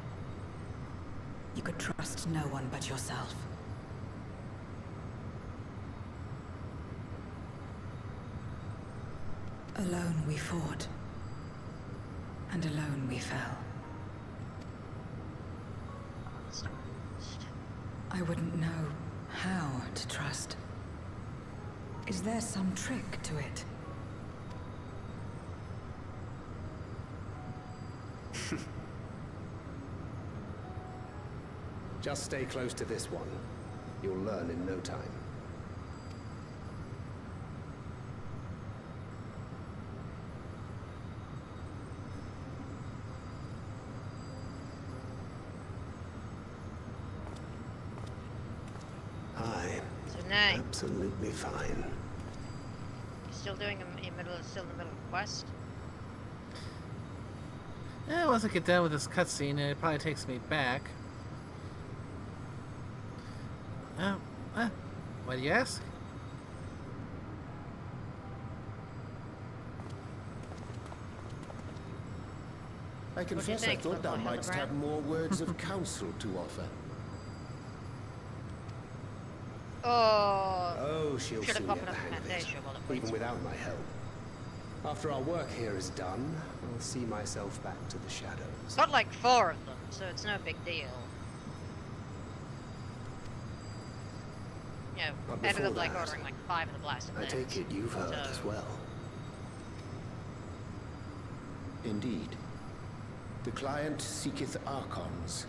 [SPEAKER 5] You could trust no one but yourself. Alone we fought, and alone we fell. I wouldn't know how to trust. Is there some trick to it?
[SPEAKER 9] Just stay close to this one. You'll learn in no time.
[SPEAKER 2] Nay.
[SPEAKER 9] Absolutely fine.
[SPEAKER 2] You're still doing still in the middle of the quest?
[SPEAKER 1] Once I get done with this cutscene, it probably takes me back. Why do you ask?
[SPEAKER 6] I confess I thought thou mightst have more words of counsel to offer.
[SPEAKER 9] Oh, she'll
[SPEAKER 2] should have
[SPEAKER 9] soon
[SPEAKER 2] popped
[SPEAKER 9] get
[SPEAKER 2] up
[SPEAKER 9] the hang of it,
[SPEAKER 2] Fantasia while it
[SPEAKER 9] even
[SPEAKER 2] waits.
[SPEAKER 9] without my help. After our work here is done, I'll see myself back to the shadows.
[SPEAKER 2] Got like 4 of them, so it's no big deal. Yeah,
[SPEAKER 9] But
[SPEAKER 2] ended up
[SPEAKER 9] before
[SPEAKER 2] like
[SPEAKER 9] that,
[SPEAKER 2] ordering like 5 of the blasted
[SPEAKER 9] I
[SPEAKER 2] things.
[SPEAKER 9] take it you've heard
[SPEAKER 2] So-
[SPEAKER 9] as well.
[SPEAKER 6] Indeed. The client seeketh archons,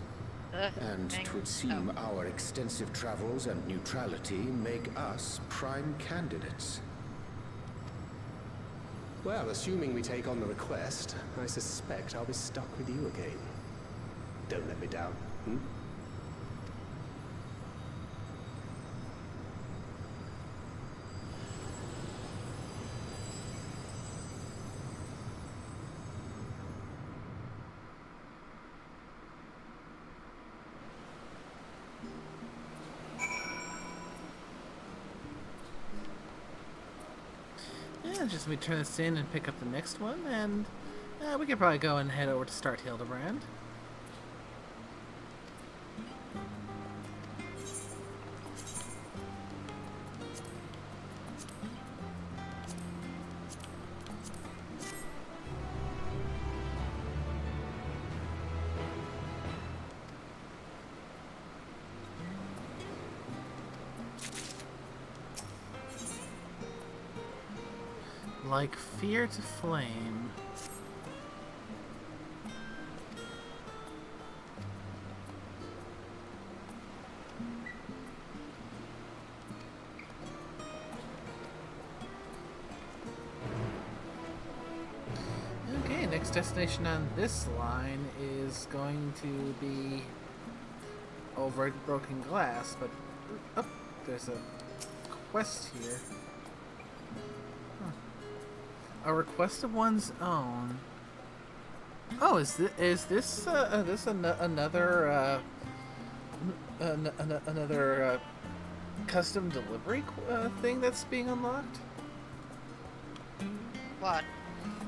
[SPEAKER 6] and
[SPEAKER 2] thing.
[SPEAKER 6] 'twould seem our extensive travels and neutrality make us prime candidates.
[SPEAKER 9] Well, assuming we take on the request, I suspect I'll be stuck with you again. Don't let me down, hmm?
[SPEAKER 1] Yeah, just let me turn this in and pick up the next one, and we could probably go and head over to start Hildibrand. Like fear to flame. Okay, next destination on this line is going to be over at Broken Glass, but oh, there's a quest here. A request of one's own. Oh, is this another another custom delivery thing that's being unlocked?
[SPEAKER 2] What?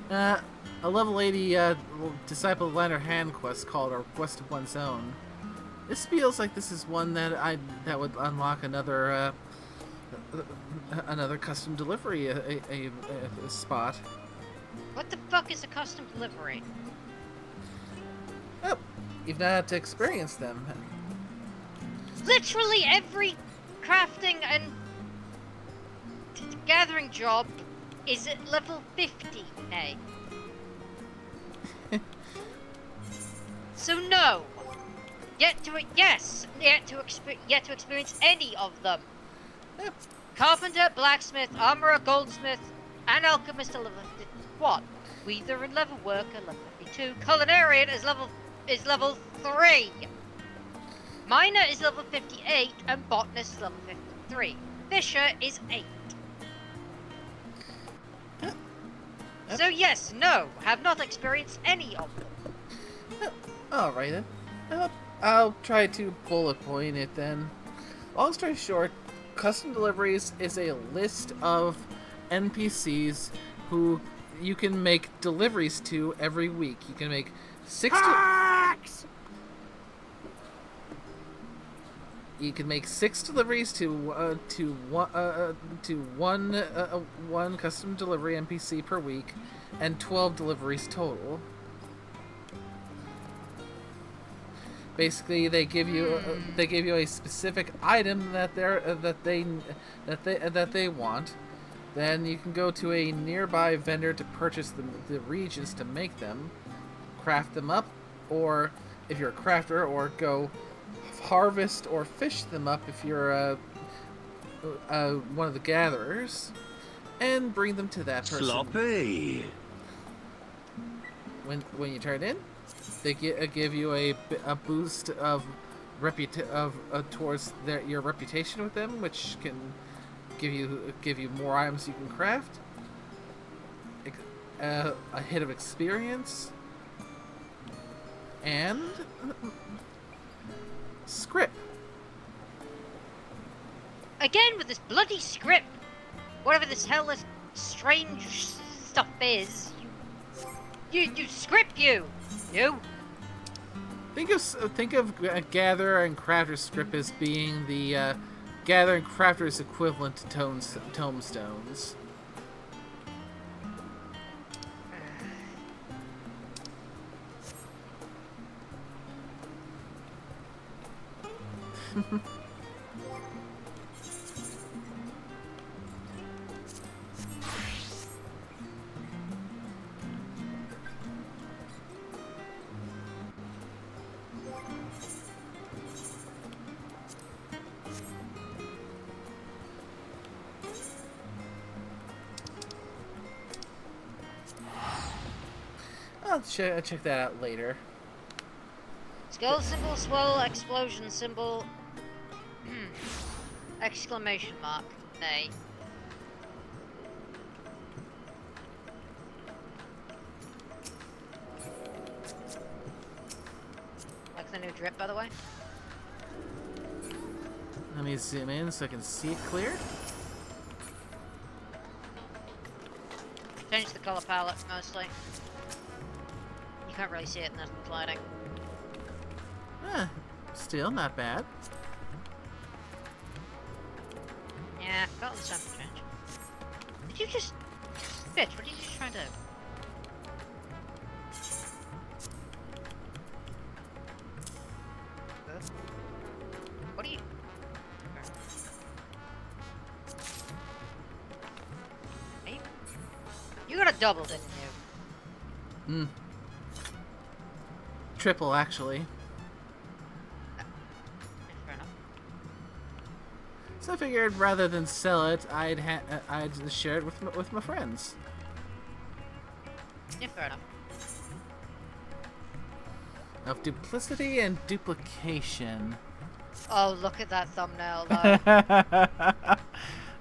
[SPEAKER 1] A level 80 Disciple of Light or Hand quest called A Request of One's Own. This feels like this is one that would unlock another another custom delivery a spot.
[SPEAKER 2] What the fuck is a custom delivery?
[SPEAKER 1] Oh, you've not had to experience them.
[SPEAKER 2] Literally every crafting and gathering job is at level 50, hey? So no! Yet to experience any of them.
[SPEAKER 1] Yep.
[SPEAKER 2] Carpenter, blacksmith, armorer, goldsmith, and alchemist are level 50. What? Weaver and level worker level 52. Culinarian is level 3. Miner is level 58, and botanist is level 53. Fisher is 8.
[SPEAKER 1] Yep.
[SPEAKER 2] So yes, no, have not experienced any of them.
[SPEAKER 1] Alright then. I'll try to bullet point it then. Long story short, custom deliveries is a list of NPCs who you can make deliveries to every week. You can make 6 You can make 6 deliveries to one custom delivery NPC per week, and 12 deliveries total. Basically, they give you a specific item that they want. Then you can go to a nearby vendor to purchase the regions to make them, craft them up, or if you're a crafter, or go harvest or fish them up if you're one of the gatherers, and bring them to that person.
[SPEAKER 11] Sloppy.
[SPEAKER 1] When you turn in, they give you a boost of towards your reputation with them, which can give you more items you can craft. A hit of experience, and script.
[SPEAKER 2] Again with this bloody script. Whatever this hell this strange stuff is, you script you.
[SPEAKER 1] Think of Gather and Crafter's script as being the Gather and Crafter's equivalent to tomestones. I'll check that out later.
[SPEAKER 2] Skull symbol, swirl, explosion symbol, exclamation mark, nay. Like the new drip, by the way.
[SPEAKER 1] Let me zoom in so I can see it clear.
[SPEAKER 2] Change the color palette, mostly. You can't really see it in this lighting.
[SPEAKER 1] Still not bad.
[SPEAKER 2] Yeah, got the sample change. Did you just... Bitch, what are you just trying to... What are you... Hey? You got a double, didn't you?
[SPEAKER 1] Triple, actually.
[SPEAKER 2] Fair enough.
[SPEAKER 1] So I figured rather than sell it, I'd share it with my friends.
[SPEAKER 2] Yeah, fair enough.
[SPEAKER 1] Of duplicity and duplication.
[SPEAKER 2] Oh, look at that thumbnail, though.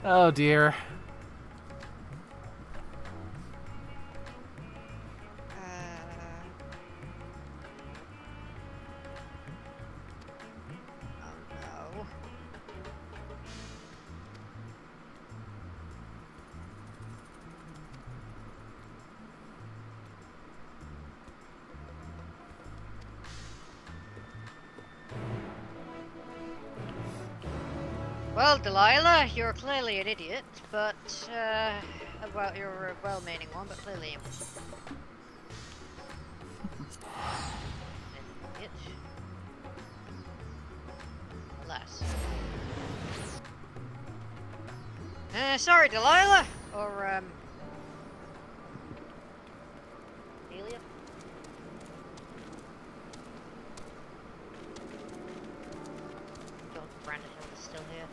[SPEAKER 1] Oh dear.
[SPEAKER 2] Oh no. Well, Delilah, you're clearly an idiot, but, well, you're a well-meaning one, but clearly an idiot. Alas. Sorry, Delilah, or, Delia? God, Brandon Hill is still here.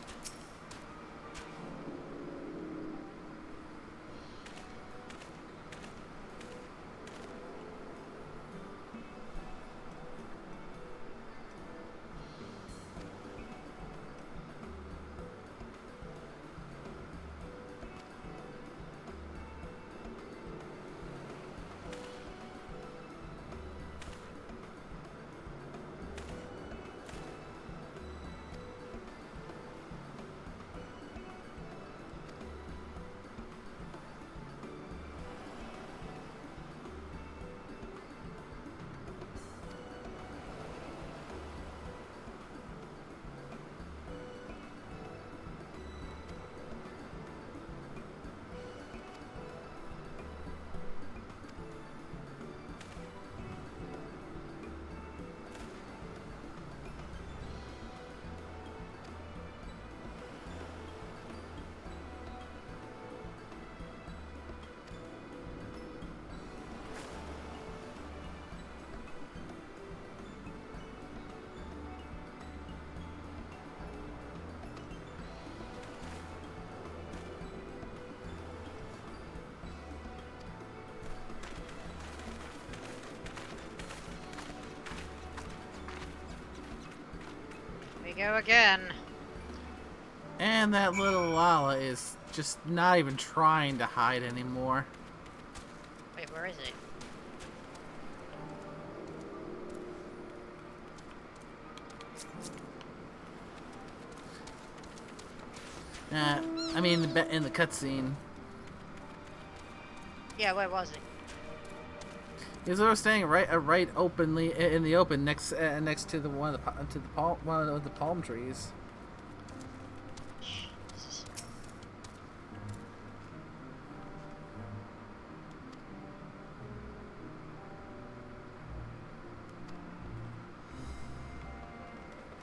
[SPEAKER 2] go again.
[SPEAKER 1] And that little Lala is just not even trying to hide anymore.
[SPEAKER 2] Wait, where is it?
[SPEAKER 1] I mean, in the cutscene.
[SPEAKER 2] Yeah, where was it?
[SPEAKER 1] He's always staying right openly in the open next to the one of the palm trees.
[SPEAKER 2] Jesus.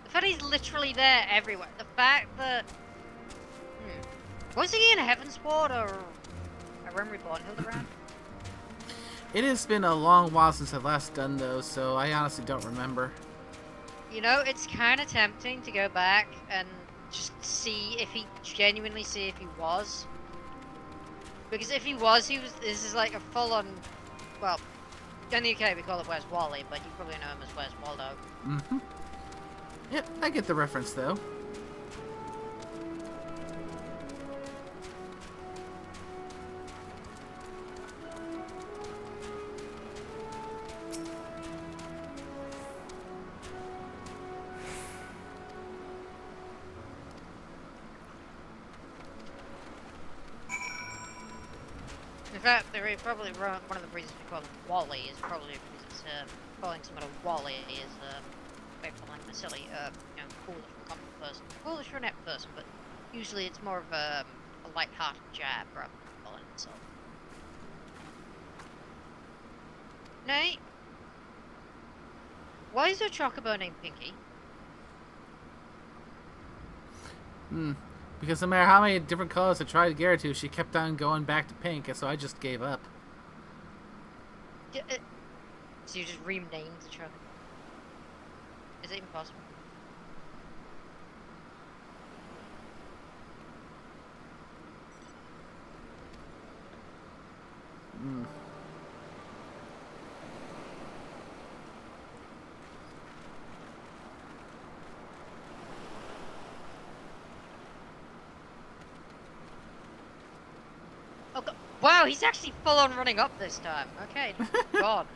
[SPEAKER 2] The fact he's literally there everywhere. The fact that... Was he in Heavensward or a Realm Reborn, Hildibrand?
[SPEAKER 1] It has been a long while since I've last done those, so I honestly don't remember.
[SPEAKER 2] You know, it's kind of tempting to go back and just see if he was. Because if he was, this is like a full-on, well, in the UK we call it Where's Wally, but you probably know him as Where's Waldo.
[SPEAKER 1] Mm-hmm. Yep, I get the reference though.
[SPEAKER 2] In fact, probably one of the reasons we call him Wally is probably because it's calling someone a Wally is way calling him a silly, foolish for a common person, foolish for an inept person, but usually it's more of a light-hearted jab rather than calling himself. Nate, why is there a chocobo named Pinky?
[SPEAKER 1] Because no matter how many different colors I tried to get her to, she kept on going back to pink, and so I just gave up.
[SPEAKER 2] So you just renamed the chocobo? Is it even possible? Oh, God. Wow, he's actually full on running up this time. Okay, God.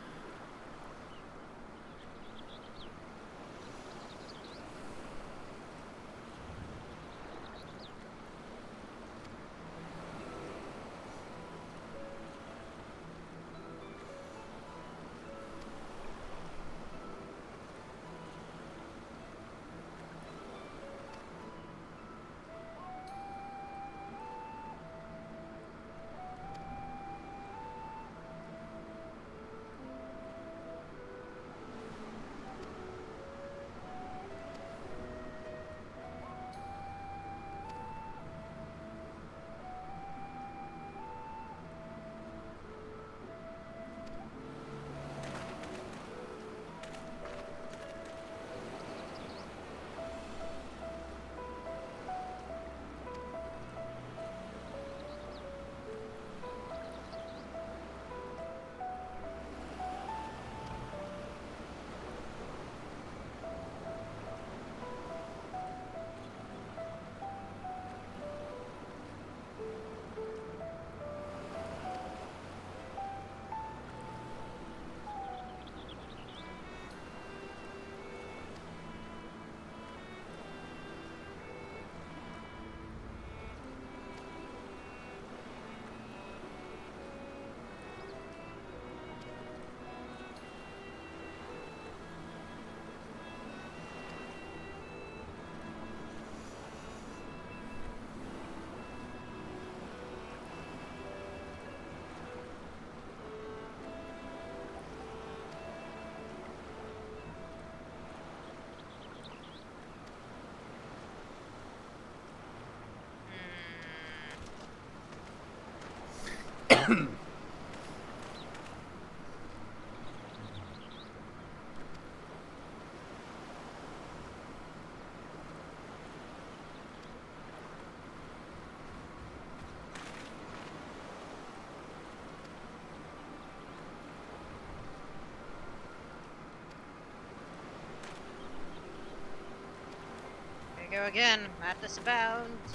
[SPEAKER 2] go again. Madness abounds.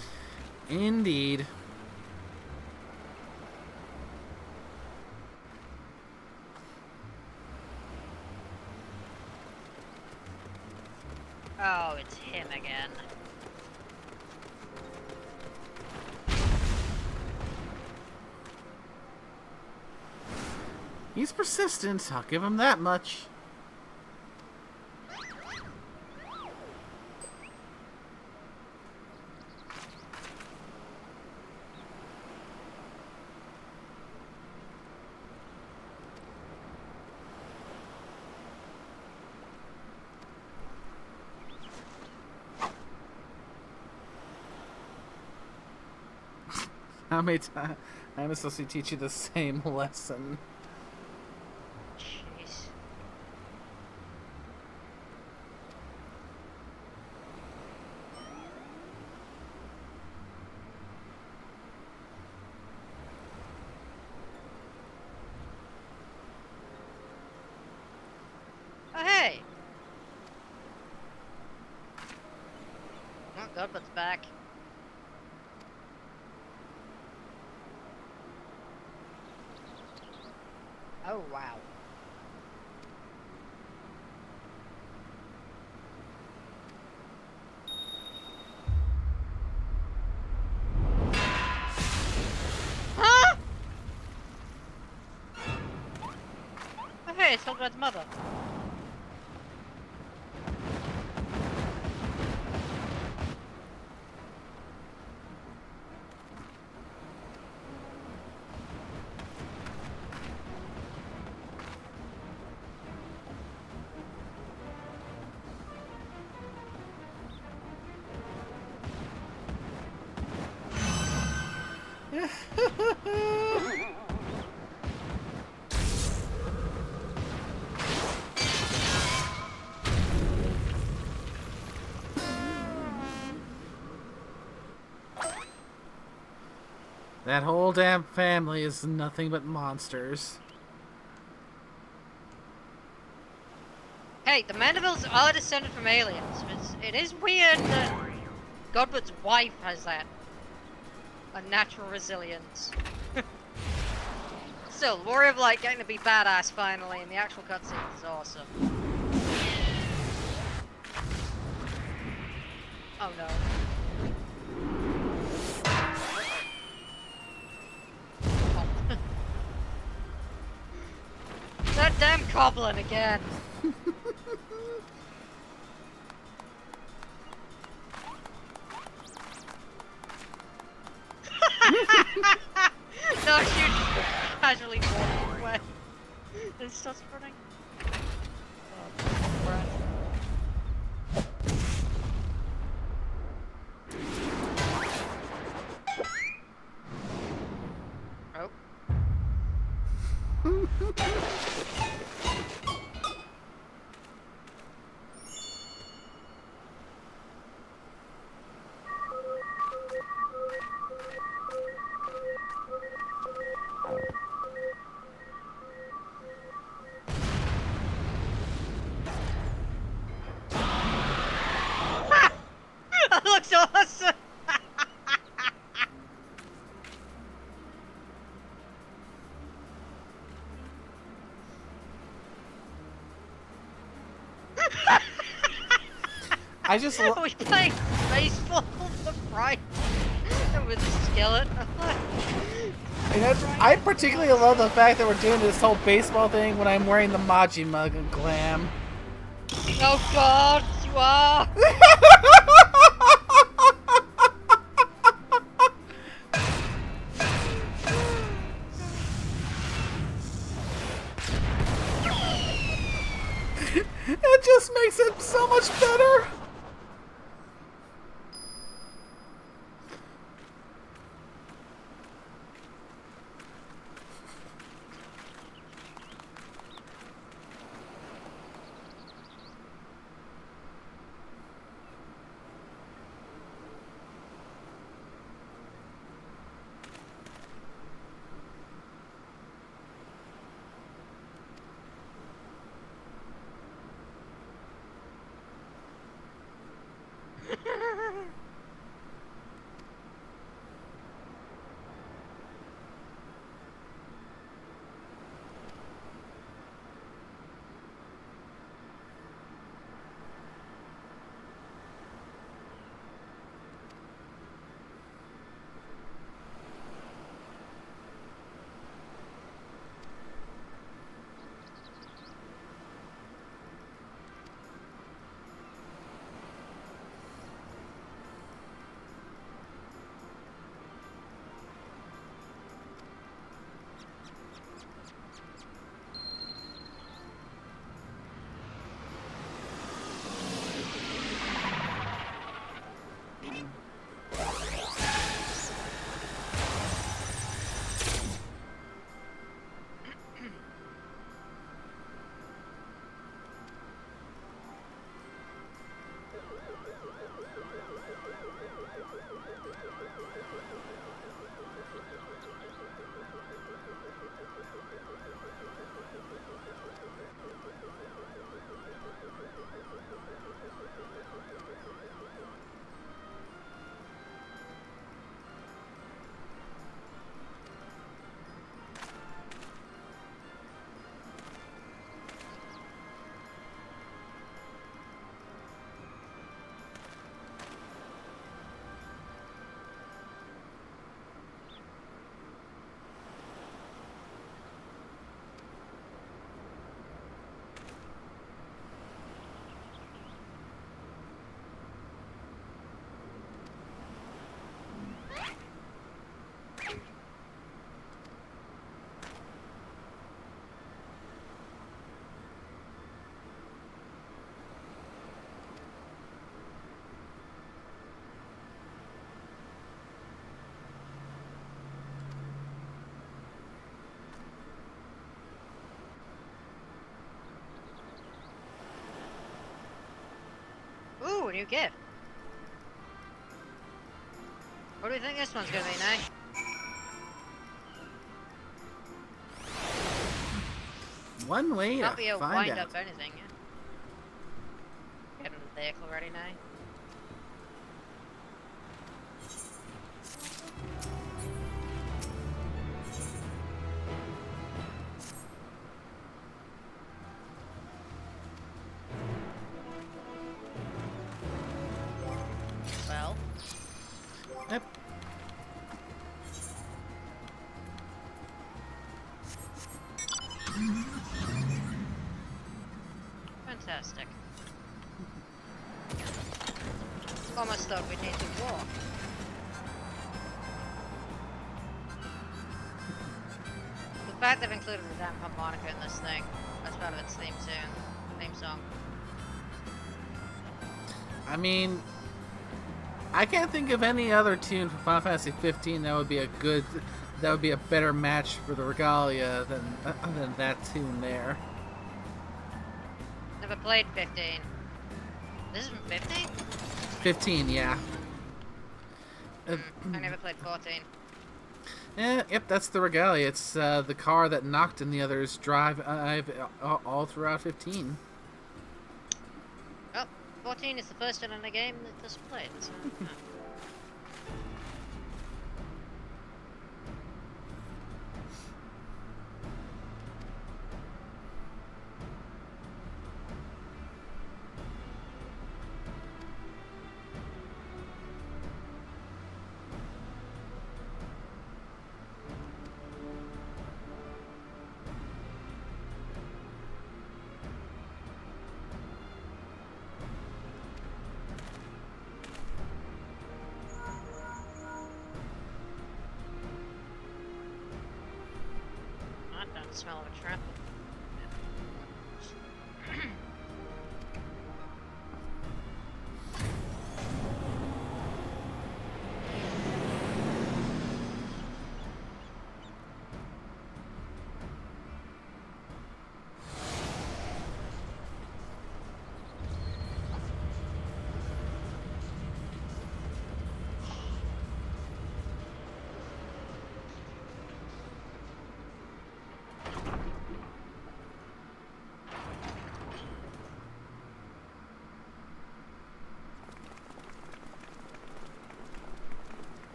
[SPEAKER 1] Indeed.
[SPEAKER 2] Oh, it's him again.
[SPEAKER 1] He's persistent, I'll give him that much. How many times I'm supposed to teach you the same lesson?
[SPEAKER 2] Jeez. Oh, hey! Oh, Godbud's back. Oh, wow. Huh? Oh, hey, it's Hildibrand's mother.
[SPEAKER 1] That whole damn family is nothing but monsters.
[SPEAKER 2] Hey, the Mandibles are descended from aliens. It is weird that Godward's wife has that. A natural resilience. Still, Warrior of Light getting to be badass finally, and the actual cutscene is awesome. Oh no. Oh. That damn goblin again! No, she casually walking away. And starts running. Oh, Brad. Oh. That looks awesome!
[SPEAKER 1] I just
[SPEAKER 2] Are we playing baseball for pride? With a skeleton?
[SPEAKER 1] I particularly love the fact that we're doing this whole baseball thing when I'm wearing the Maji mug and glam.
[SPEAKER 2] Oh god, you are!
[SPEAKER 1] It just makes it so much better.
[SPEAKER 2] Ooh, a new gift. What do you think this one's gonna be, Nay?
[SPEAKER 1] One way
[SPEAKER 2] Can't
[SPEAKER 1] to
[SPEAKER 2] be a
[SPEAKER 1] find
[SPEAKER 2] wind
[SPEAKER 1] out.
[SPEAKER 2] up anything, yeah? Getting the vehicle ready, Nay. Well,
[SPEAKER 1] Yep.
[SPEAKER 2] fantastic. Almost thought we'd need to walk. The fact they've included the damn harmonica in this thing as part of its theme song.
[SPEAKER 1] I mean, I can't think of any other tune from Final Fantasy 15 that would be a better match for the Regalia than that tune there.
[SPEAKER 2] Never played 15. This is from 15?
[SPEAKER 1] 15, yeah.
[SPEAKER 2] I never played 14.
[SPEAKER 1] Yep, that's the Regalia. It's the car that Noct and the others drive all throughout 15.
[SPEAKER 2] Oh, 14 is the first one in the game that was played. So, I don't smell of a trap.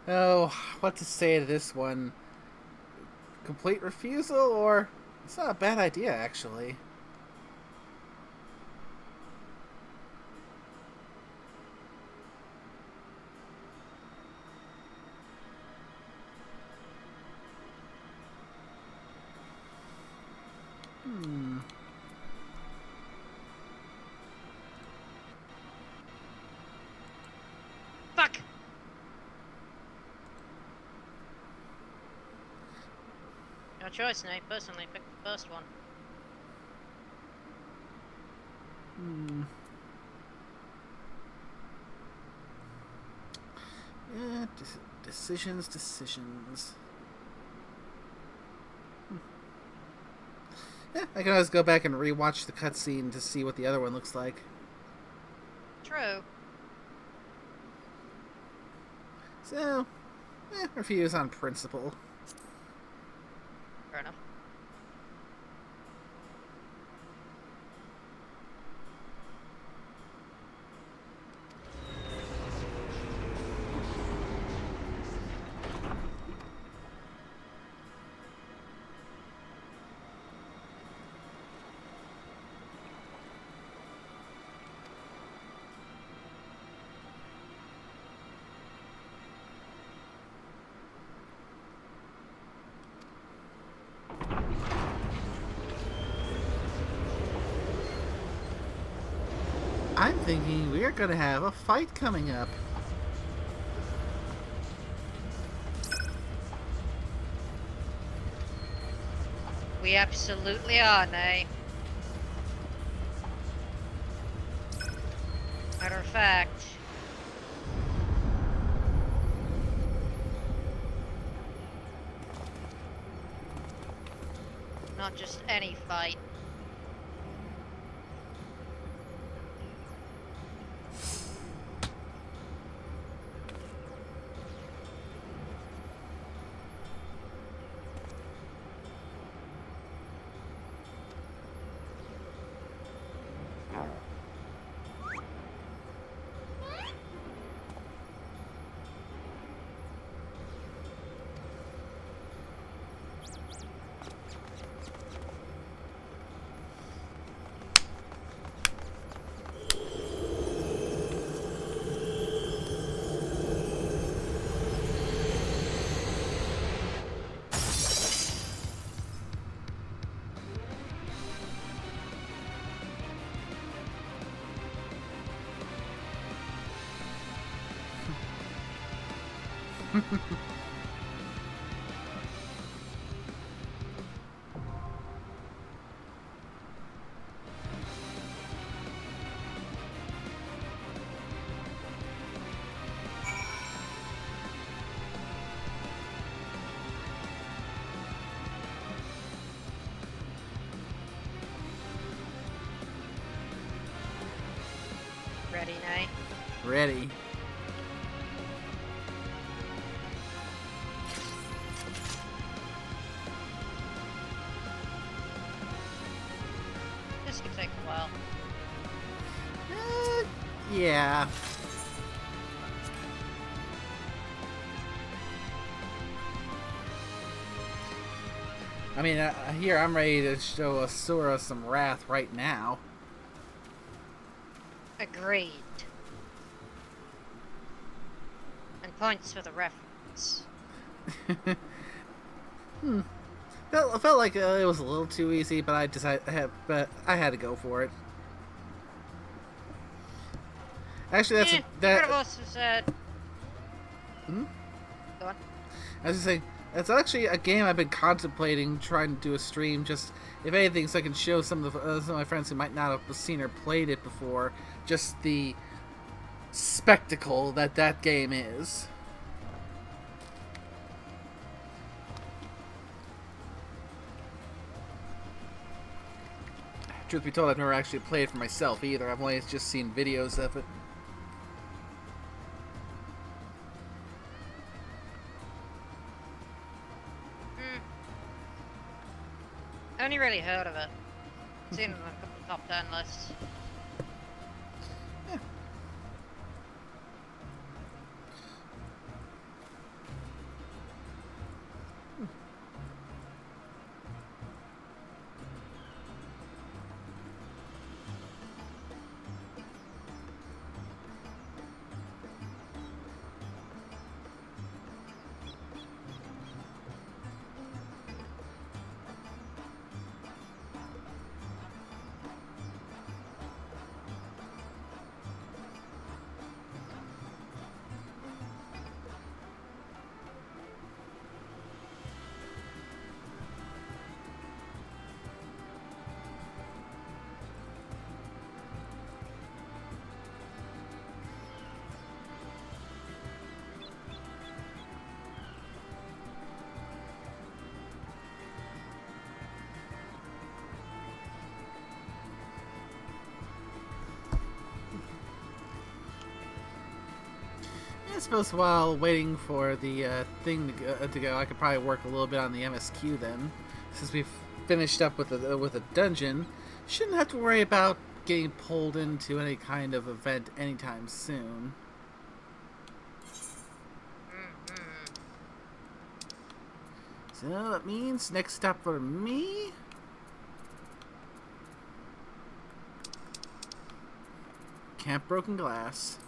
[SPEAKER 1] Oh, what to say to this one? Complete refusal, or it's not a bad idea, actually.
[SPEAKER 2] Fuck! No choice, Nate. Personally, pick the first one.
[SPEAKER 1] Yeah, decisions. Yeah, I can always go back and rewatch the cutscene to see what the other one looks like.
[SPEAKER 2] True.
[SPEAKER 1] So, refuse on principle.
[SPEAKER 2] Fair enough.
[SPEAKER 1] I'm thinking we're gonna have a fight coming up.
[SPEAKER 2] We absolutely are, Nay. Matter of fact, not just any fight. Ready, Nay?
[SPEAKER 1] Ready.
[SPEAKER 2] This could take a while.
[SPEAKER 1] Yeah. I mean, here I'm ready to show Asura some wrath right now.
[SPEAKER 2] Agreed. And points for the reference.
[SPEAKER 1] Felt like it was a little too easy, but I had to go for it. Actually,
[SPEAKER 2] You could have also said.
[SPEAKER 1] Hmm?
[SPEAKER 2] Go on.
[SPEAKER 1] I was just saying, that's actually a game I've been contemplating trying to do a stream. Just if anything, so I can show some of my friends who might not have seen or played it before, just the spectacle that game is. Truth be told, I've never actually played it for myself either. I've only just seen videos of it.
[SPEAKER 2] I only really heard of it. Seen it on a couple of top 10 lists.
[SPEAKER 1] suppose while waiting for the thing to go, I could probably work a little bit on the MSQ then. Since we've finished up with a dungeon, shouldn't have to worry about getting pulled into any kind of event anytime soon. So that means next step for me... Camp Broken Glass.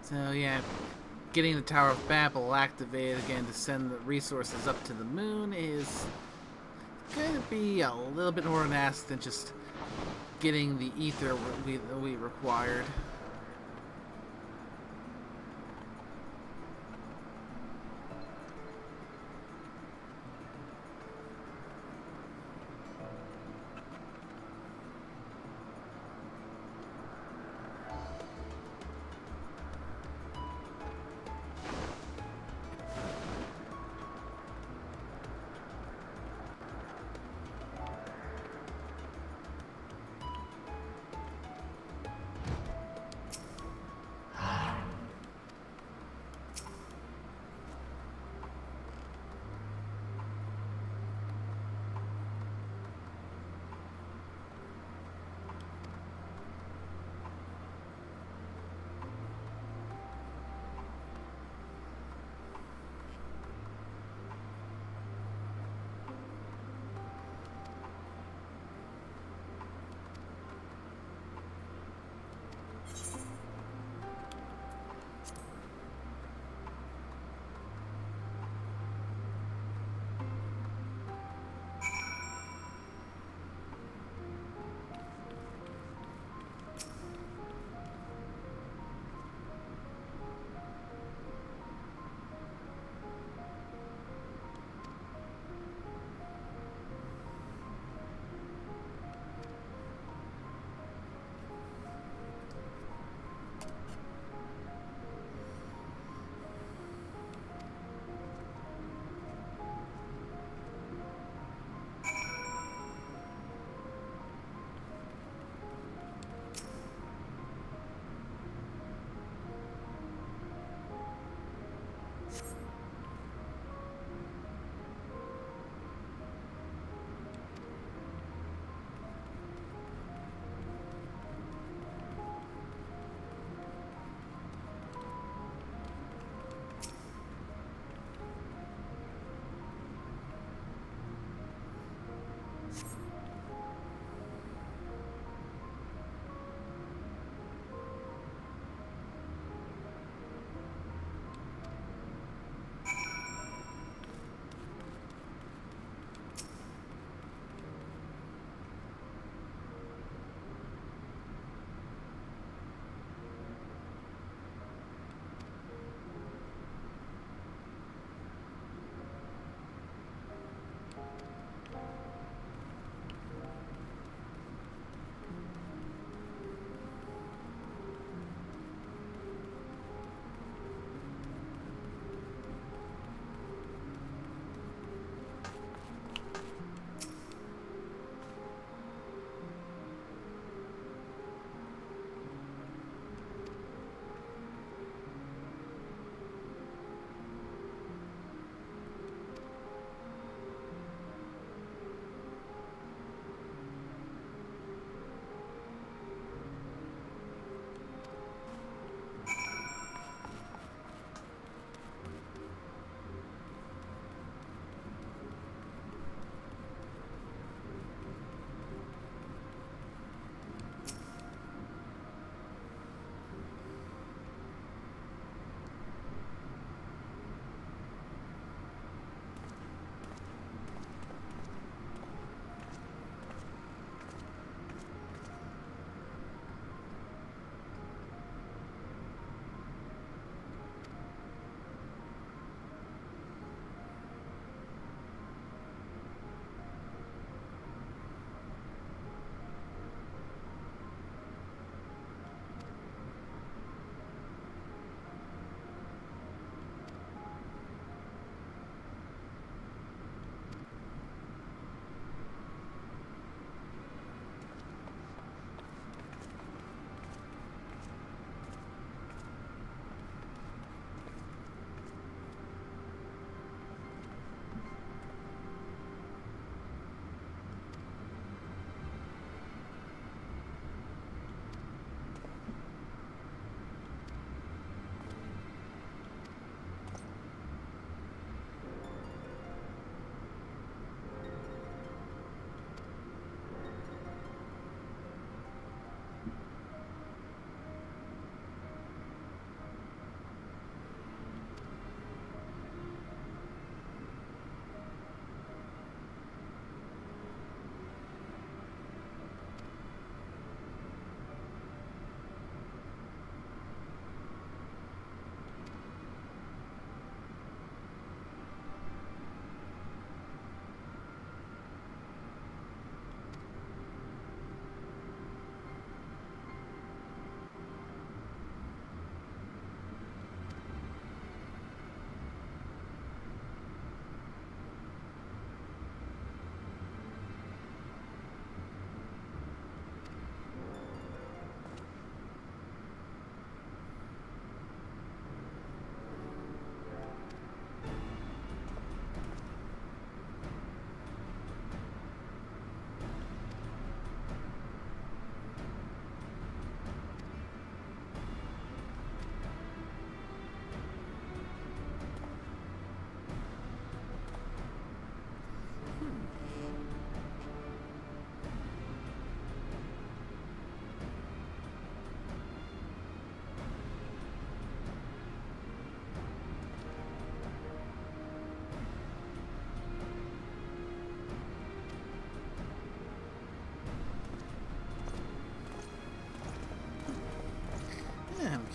[SPEAKER 1] So yeah, getting the Tower of Babel activated again to send the resources up to the moon is going to be a little bit more task than just getting the ether we required.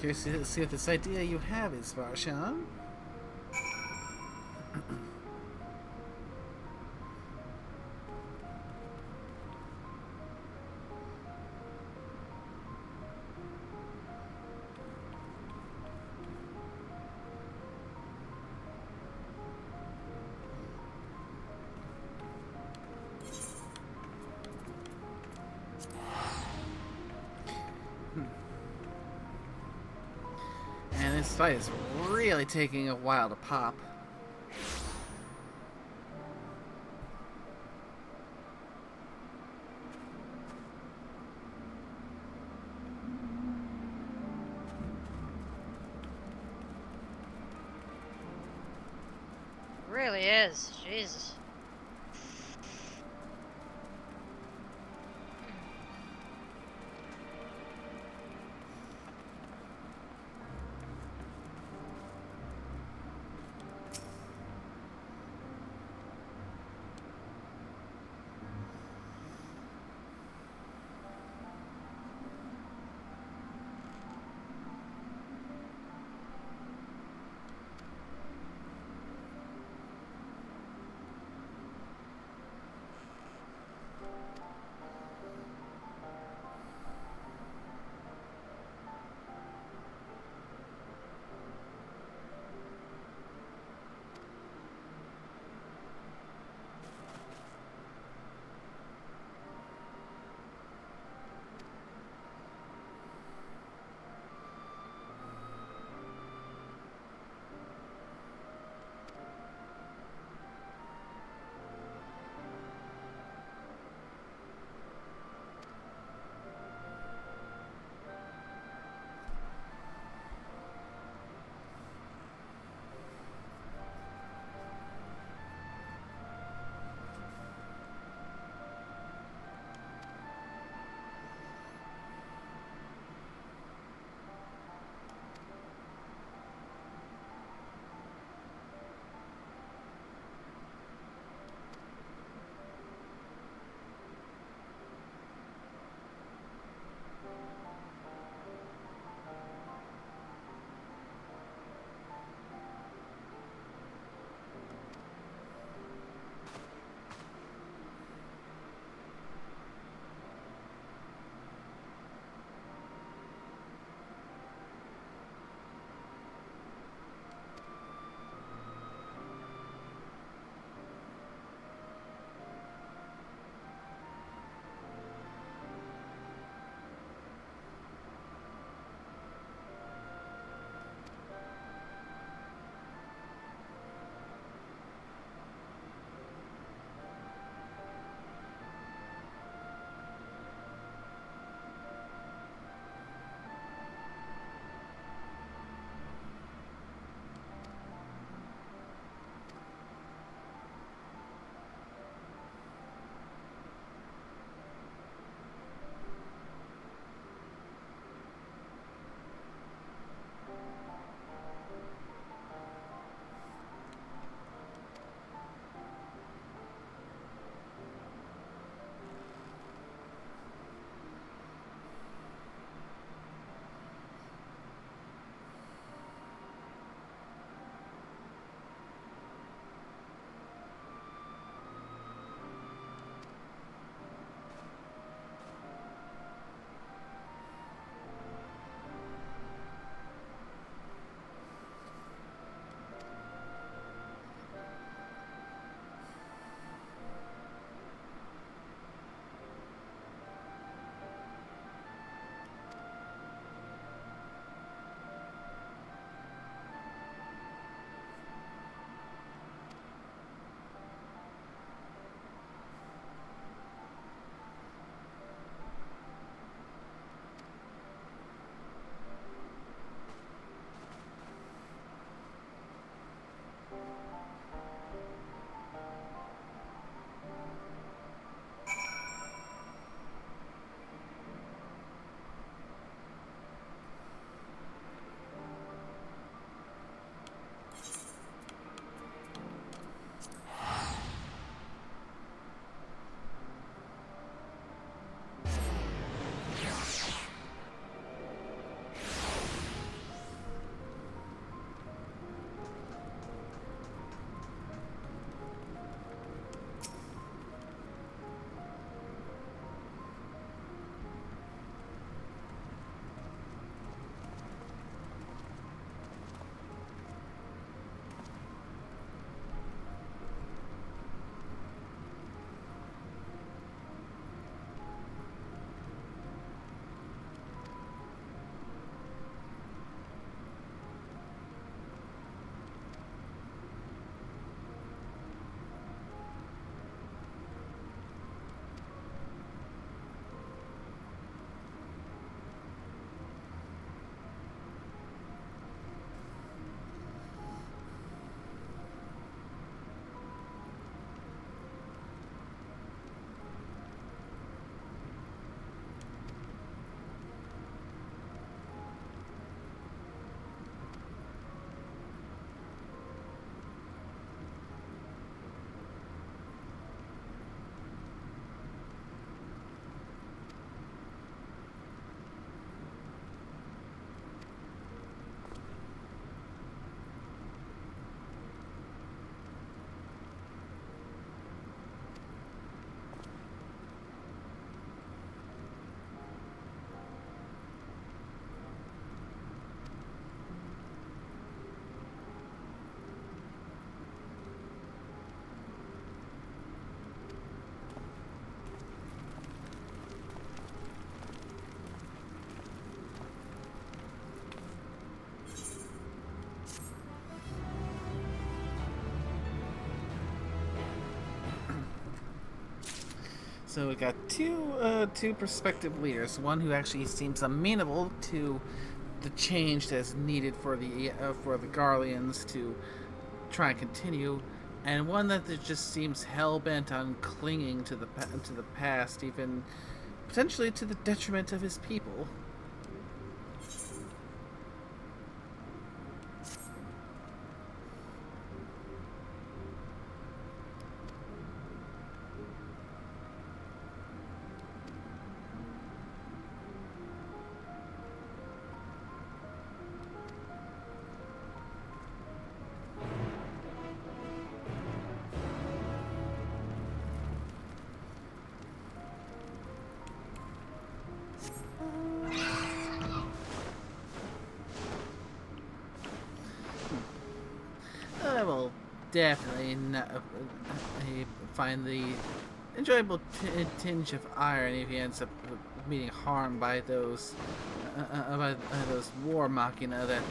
[SPEAKER 1] Curious to see what this idea you have is, Varshan. And this fight is really taking a while to pop.
[SPEAKER 2] It really is. Jesus.
[SPEAKER 1] So we got two prospective leaders. One who actually seems amenable to the change that's needed for the Garleans to try and continue, and one that just seems hell bent on clinging to the past, even potentially to the detriment of his people. I will definitely find the enjoyable tinge of irony if he ends up being harmed by those war machina that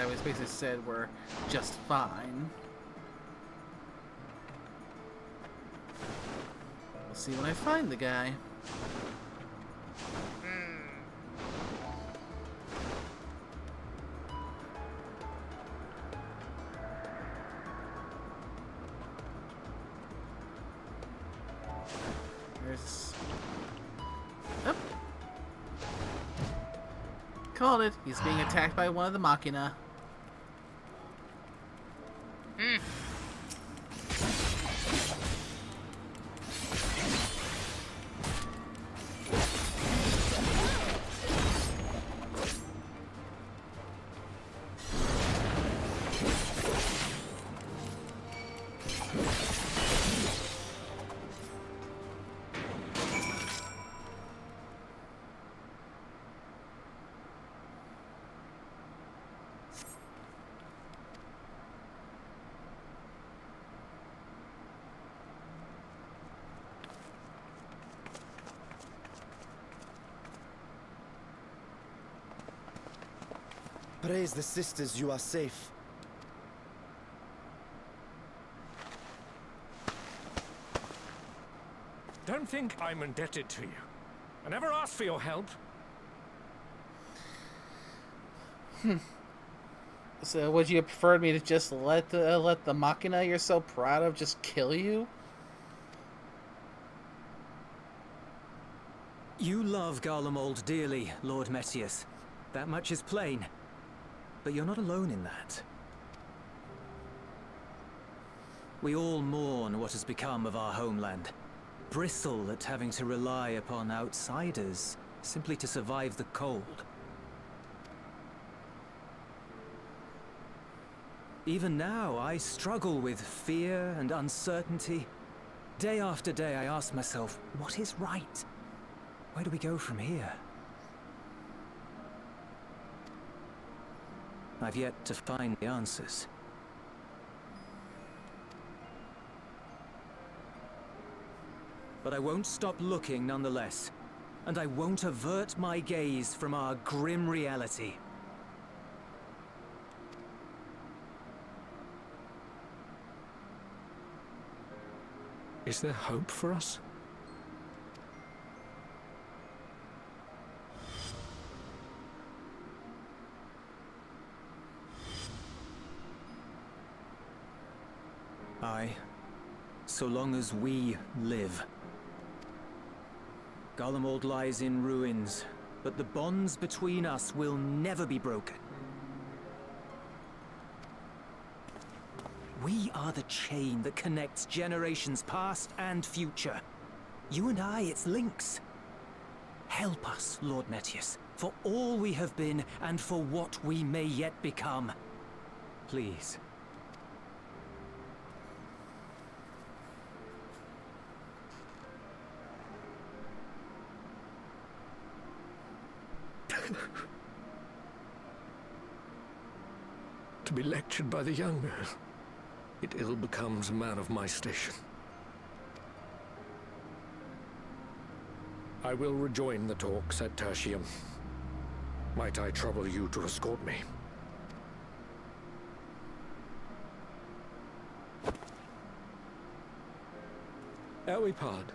[SPEAKER 1] was basically said were just fine. We'll see when I find the guy. Oh. Called it. He's being attacked by one of the Machina.
[SPEAKER 4] Praise the sisters, you are safe.
[SPEAKER 10] Don't think I'm indebted to you. I never asked for your help.
[SPEAKER 1] So would you have preferred me to just let the Machina you're so proud of just kill you?
[SPEAKER 11] You love Garlemald dearly, Lord Metius. That much is plain. But you're not alone in that. We all mourn what has become of our homeland. Bristle at having to rely upon outsiders simply to survive the cold. Even now, I struggle with fear and uncertainty. Day after day, I ask myself, what is right? Where do we go from here? I've yet to find the answers. But I won't stop looking nonetheless. And I won't avert my gaze from our grim reality.
[SPEAKER 10] Is there hope for us?
[SPEAKER 11] Aye. So long as we live. Garlemald lies in ruins, but the bonds between us will never be broken. We are the chain that connects generations past and future. You and I, it's links. Help us, Lord Metius, for all we have been and for what we may yet become. Please.
[SPEAKER 10] To be lectured by the younger, it ill becomes a man of my station. I will rejoin the talks at Tertium. Might I trouble you to escort me? Ere we part,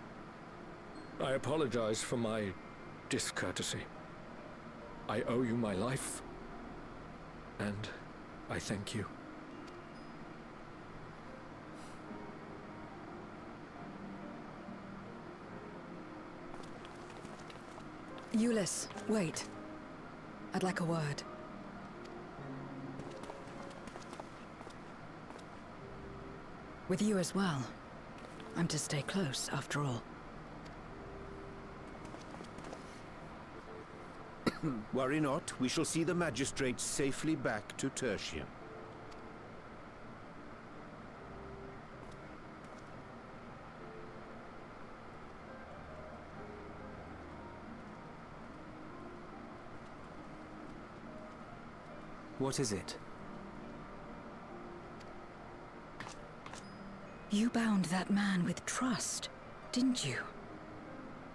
[SPEAKER 12] I apologize for my discourtesy. I owe you my life, and I thank you.
[SPEAKER 5] Euless, wait. I'd like a word. With you as well. I'm to stay close, after all.
[SPEAKER 6] Worry not, we shall see the magistrate safely back to Tertium.
[SPEAKER 11] What is it?
[SPEAKER 5] You bound that man with trust, didn't you?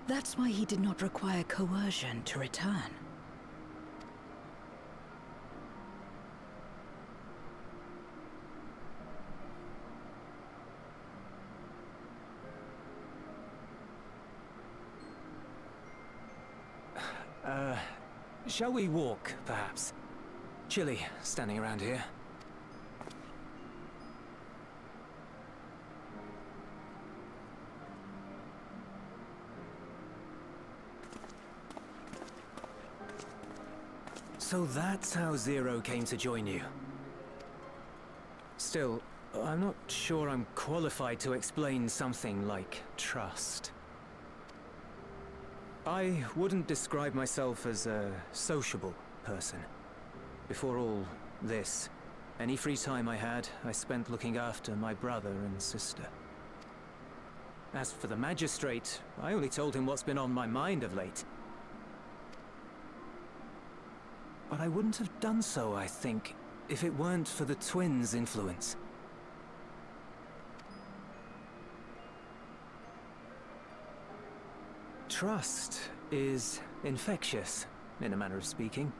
[SPEAKER 5] That's why he did not require coercion to return.
[SPEAKER 11] Shall we walk, perhaps? Chilly, standing around here. So that's how Zero came to join you. Still, I'm not sure I'm qualified to explain something like trust. I wouldn't describe myself as a sociable person. Before all this, any free time I had, I spent looking after my brother and sister. As for the magistrate, I only told him what's been on my mind of late. But I wouldn't have done so, I think, if it weren't for the twins' influence. Trust is infectious, in a manner of speaking.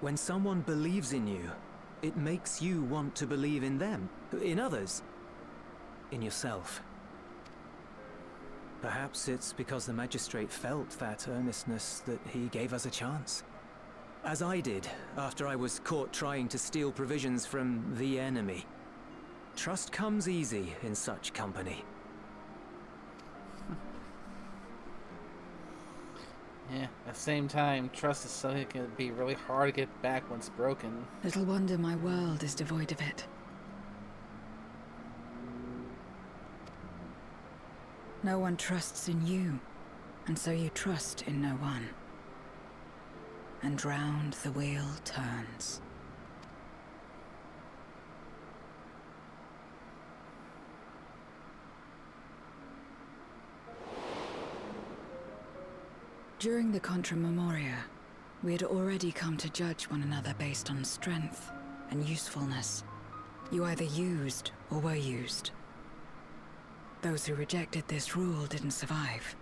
[SPEAKER 11] When someone believes in you, it makes you want to believe in them, in others, in yourself. Perhaps it's because the magistrate felt that earnestness that he gave us a chance. As I did, after I was caught trying to steal provisions from the enemy. Trust comes easy in such company.
[SPEAKER 1] Yeah, at the same time, trust is something that can be really hard to get back once broken.
[SPEAKER 5] Little wonder my world is devoid of it. No one trusts in you, and so you trust in no one. And round the wheel turns. During the Contra Memoria, we had already come to judge one another based on strength and usefulness. You either used or were used. Those who rejected this rule didn't survive.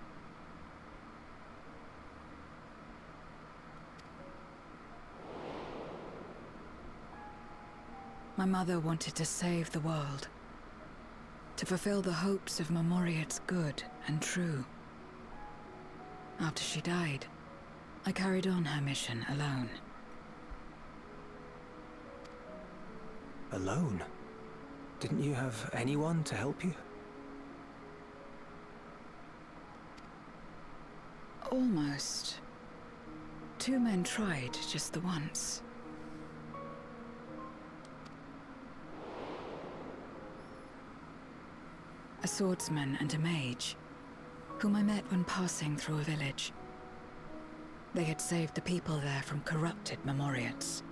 [SPEAKER 5] My mother wanted to save the world, to fulfill the hopes of Memoria's good and true. After she died, I carried on her mission alone.
[SPEAKER 11] Alone? Didn't you have anyone to help you?
[SPEAKER 5] Almost. 2 men tried just the once. A swordsman and a mage, whom I met when passing through a village. They had saved the people there from corrupted Memoriats.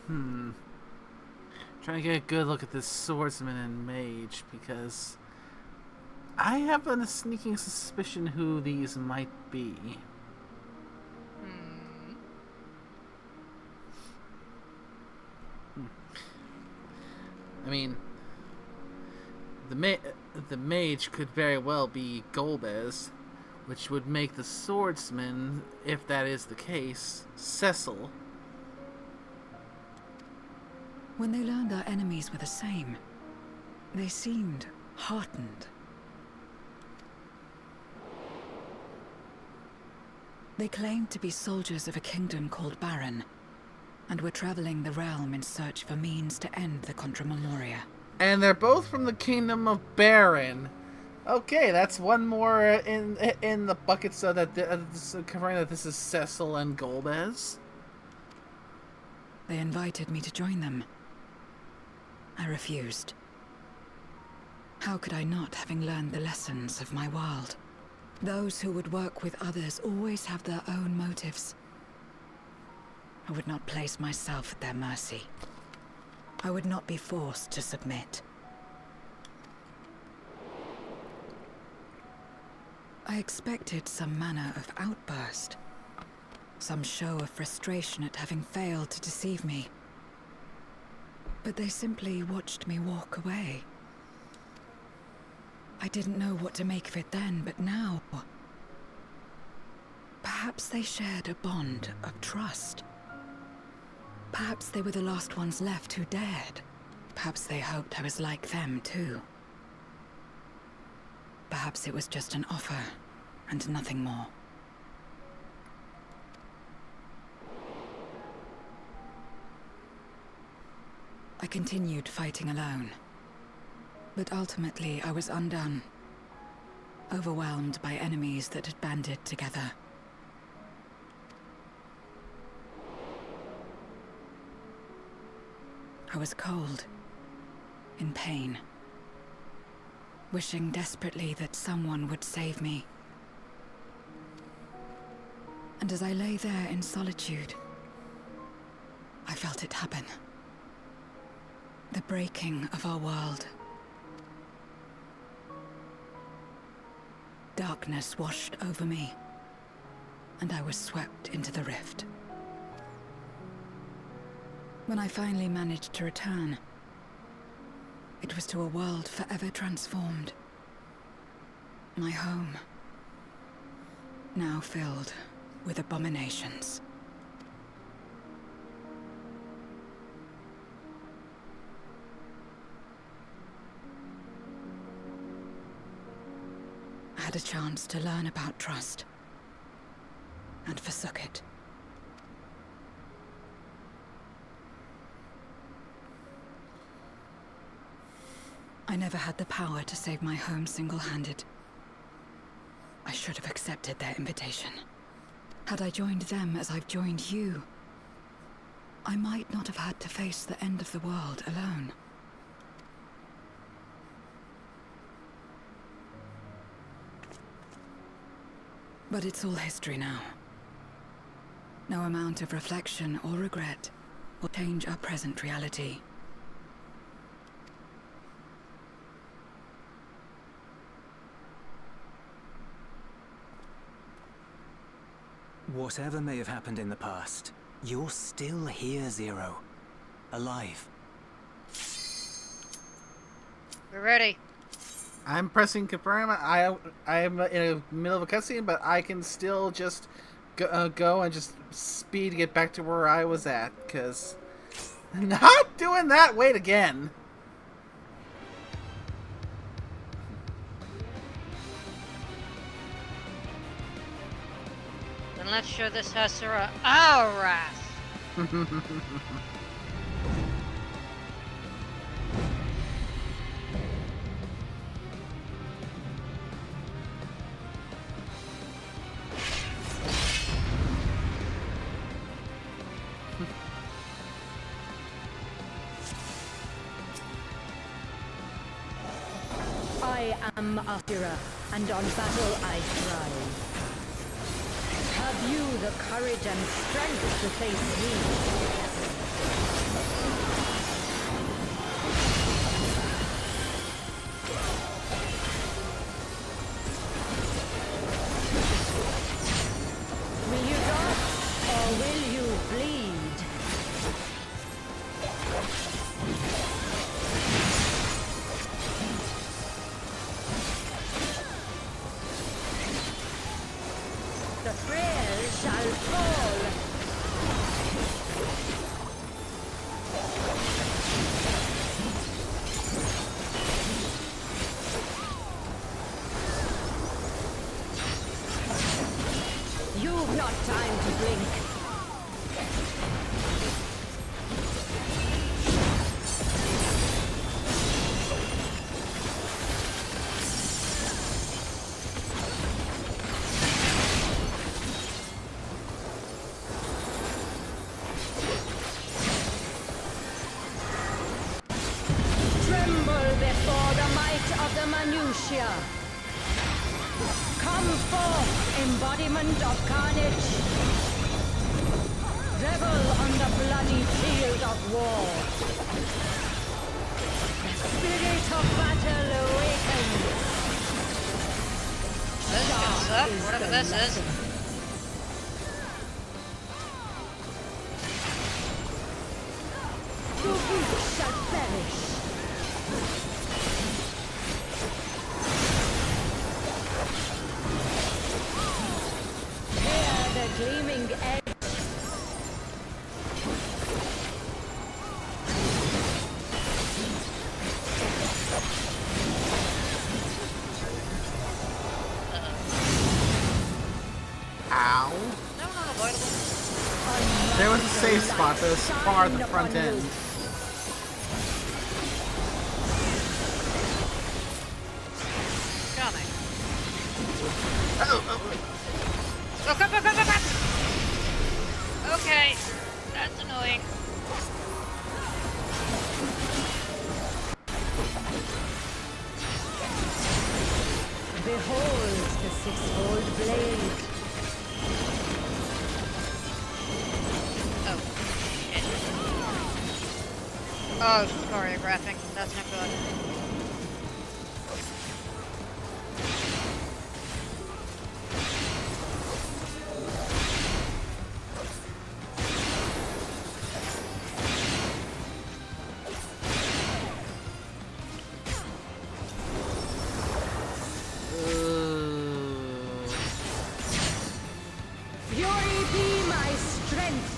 [SPEAKER 1] Trying to get a good look at this swordsman and mage, because I have a sneaking suspicion who these might be. I mean, the mage could very well be Golbez, which would make the swordsman, if that is the case, Cecil.
[SPEAKER 5] When they learned our enemies were the same, They seemed heartened. They claimed to be soldiers of a kingdom called Baron, and were traveling the realm in search for means to end the Contra Memoria.
[SPEAKER 1] And they're both from the kingdom of Baron. Okay, that's one more in the bucket, so that confirming that this is Cecil and Golbez.
[SPEAKER 5] They invited me to join them. I refused. How could I not, having learned the lessons of my world? Those who would work with others always have their own motives. I would not place myself at their mercy. I would not be forced to submit. I expected some manner of outburst. Some show of frustration at having failed to deceive me. But they simply watched me walk away. I didn't know what to make of it then, but now... Perhaps they shared a bond of trust. Perhaps they were the last ones left who dared. Perhaps they hoped I was like them, too. Perhaps it was just an offer, and nothing more. I continued fighting alone. But ultimately, I was undone. Overwhelmed by enemies that had banded together. I was cold, in pain, wishing desperately that someone would save me. And as I lay there in solitude, I felt it happen. The breaking of our world. Darkness washed over me, and I was swept into the rift. When I finally managed to return, it was to a world forever transformed. My home, now filled with abominations. I had a chance to learn about trust, and forsook it. I never had the power to save my home single-handed. I should have accepted their invitation. Had I joined them as I've joined you, I might not have had to face the end of the world alone. But it's all history now. No amount of reflection or regret will change our present reality.
[SPEAKER 11] Whatever may have happened in the past, you're still here, Zero. Alive.
[SPEAKER 2] We're ready.
[SPEAKER 1] I'm pressing confirm. I am in the middle of a cutscene, but I can still just go and just speed to get back to where I was at, because not doing that. Wait again.
[SPEAKER 2] Then let's show this Hessera our wrath.
[SPEAKER 13] I am Asura, and on battle I thrive. Have you the courage and strength to face me? Will you dodge, or will you bleed? The frail shall fall. the minutiae. Come forth, embodiment of carnage. Revel on the bloody field of war. The spirit of battle awakens.
[SPEAKER 2] This is gonna suck, whatever this is.
[SPEAKER 13] The weak shall perish. Hear the gleaming edge.
[SPEAKER 1] Ow.
[SPEAKER 2] No, not avoidable.
[SPEAKER 1] There was a safe spot that was far at the front end.
[SPEAKER 2] Coming.
[SPEAKER 1] Oh.
[SPEAKER 2] Oh, come. Okay, that's annoying.
[SPEAKER 13] Behold the six-fold blade.
[SPEAKER 2] Oh, shit. Oh, choreographing. That's not good.
[SPEAKER 13] Fury be my strength.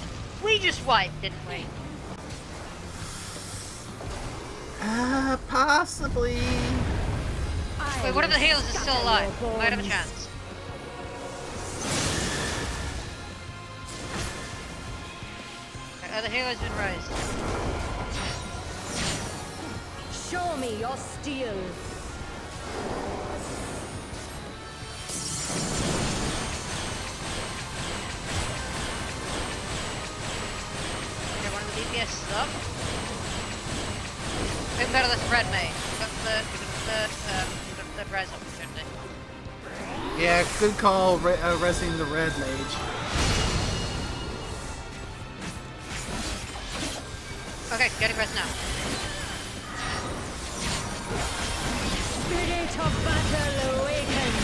[SPEAKER 2] We just wiped, didn't we?
[SPEAKER 1] Possibly.
[SPEAKER 2] Wait, what if the healers are still alive? Might have a chance. Okay, the healer's been raised.
[SPEAKER 13] Show me your steel.
[SPEAKER 2] Okay, one of the DPS is up. We can go to this red mage. We've got the res opportunity.
[SPEAKER 1] Yeah, good call, resing the red mage.
[SPEAKER 2] Okay, getting res now.
[SPEAKER 13] Spirit of battle awakens.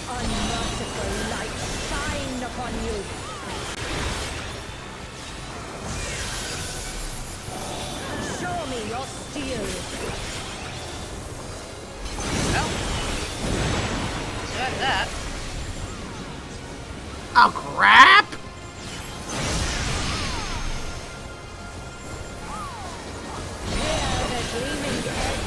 [SPEAKER 13] Unmerciful light shine upon you. Show me your steel.
[SPEAKER 2] Well, so that's that.
[SPEAKER 1] Oh, crap!
[SPEAKER 13] Hear the gleaming edge.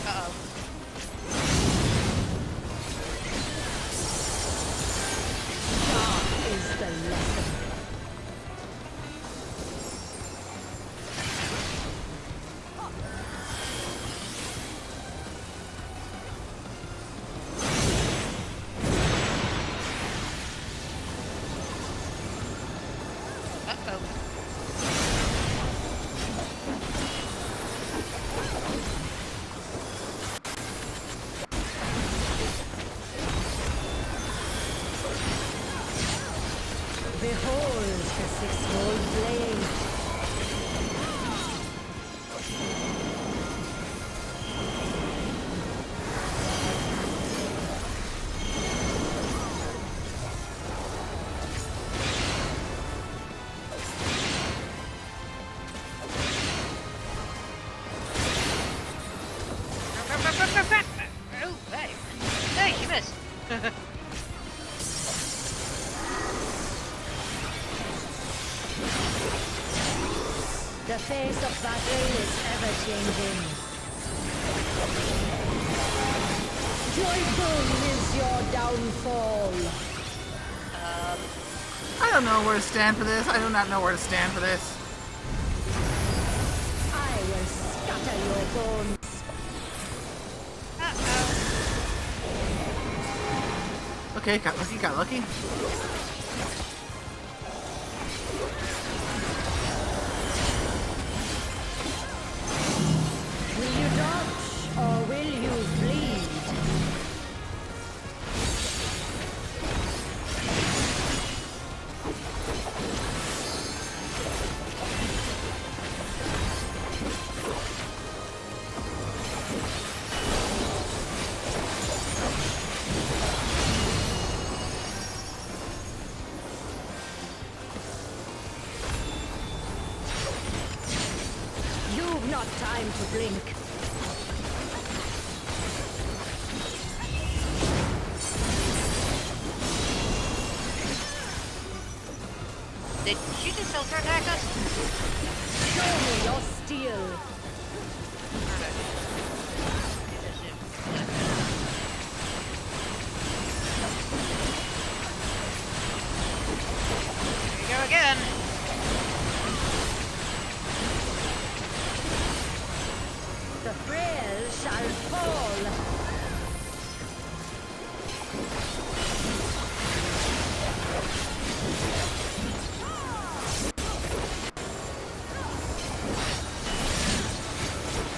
[SPEAKER 2] Uh-oh.
[SPEAKER 13] Dark is the lesson.
[SPEAKER 2] Uh-oh.
[SPEAKER 13] Behold the six-fold blade.
[SPEAKER 2] Oh, hey. Hey, she missed.
[SPEAKER 13] The face of battle is ever changing. Joyful is your downfall.
[SPEAKER 1] I don't know where to stand for this. I do not know where to stand for this.
[SPEAKER 13] I will scatter your bones.
[SPEAKER 1] Okay, got lucky, got lucky.
[SPEAKER 13] Will you dodge or will you bleed? You've not time to blink.
[SPEAKER 2] Did she just filter attack us?
[SPEAKER 13] Show me your steel.
[SPEAKER 2] Here we go again.
[SPEAKER 13] The frail shall fall.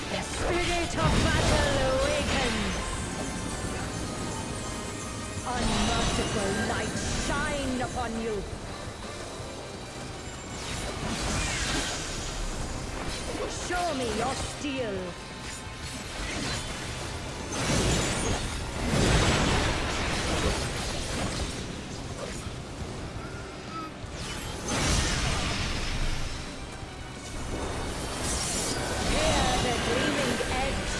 [SPEAKER 13] The spirit of battle awakens. Unmerciful light shine upon you. Show me your steel. Hear the gleaming edge.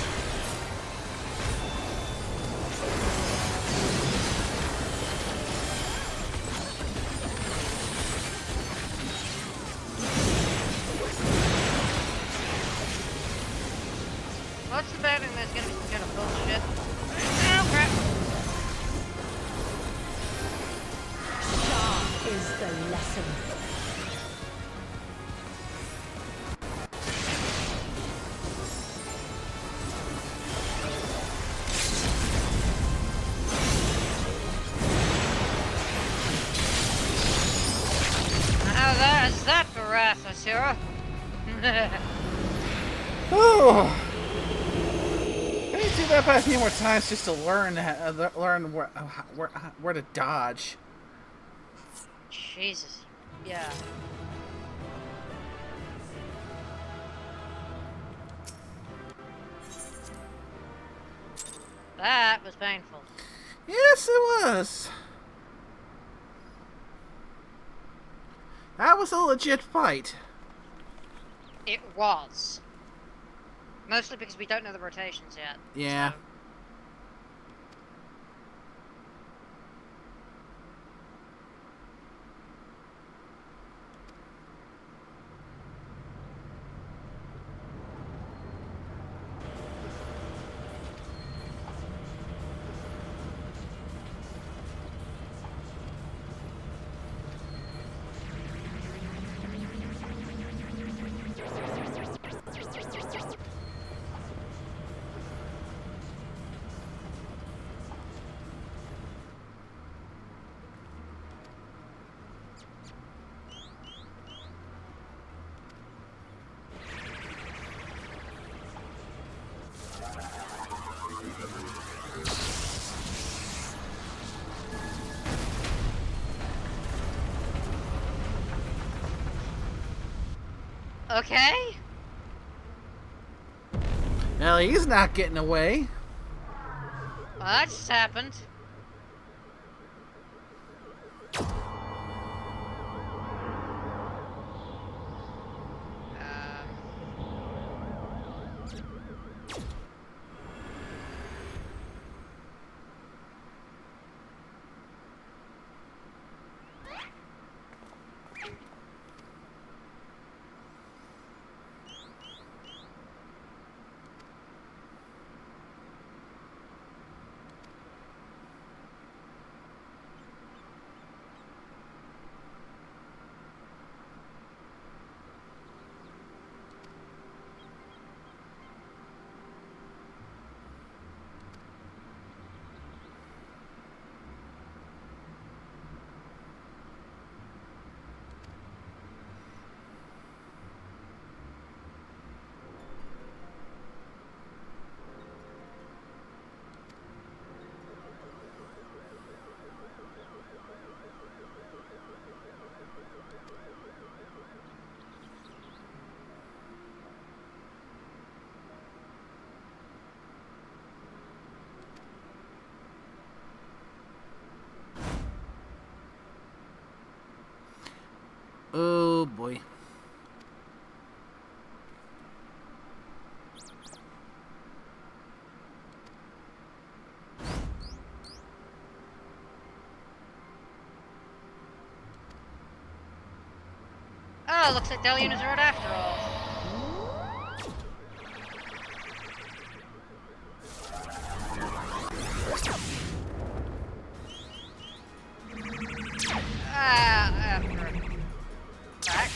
[SPEAKER 2] What's the betting there's gonna be some kind of bullshit? Oh crap!
[SPEAKER 13] Sharp is the lesson.
[SPEAKER 2] Now there's that for wrath, Asura.
[SPEAKER 1] Oh, I need to do that a few more times just to learn where to dodge.
[SPEAKER 2] Jesus. Yeah. That was painful.
[SPEAKER 1] Yes, it was. That was a legit fight.
[SPEAKER 2] It was. Mostly because we don't know the rotations yet.
[SPEAKER 1] Yeah.
[SPEAKER 2] So. Okay.
[SPEAKER 1] Well, he's not getting away.
[SPEAKER 2] Well, that just happened. Well, looks like Delian is right after all. Back.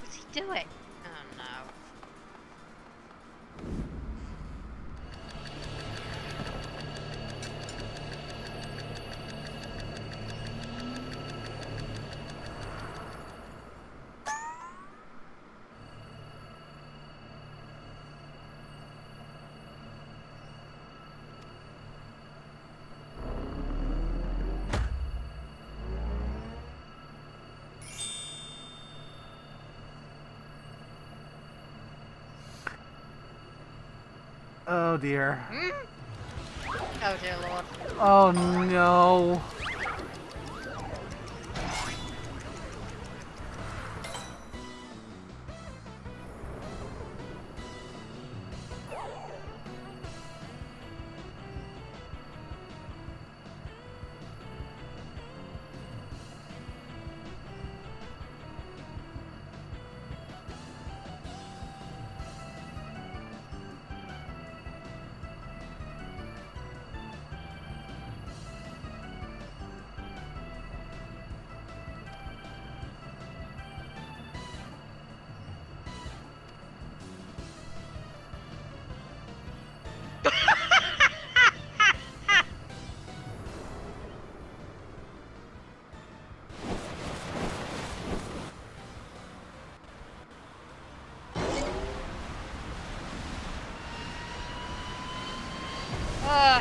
[SPEAKER 2] What's he doing? Oh no.
[SPEAKER 1] Oh dear.
[SPEAKER 2] Oh dear lord.
[SPEAKER 1] Oh no.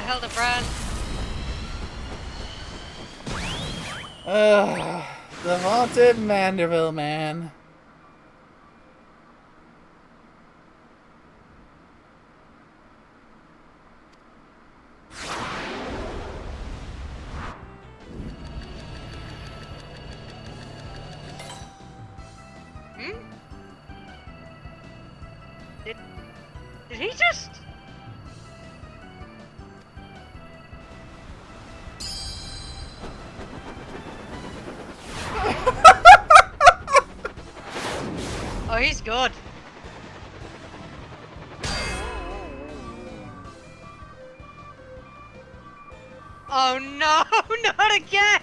[SPEAKER 2] Hildibrand.
[SPEAKER 1] The haunted Manderville man.
[SPEAKER 2] Did he just? Oh, he's good. Oh no, not again!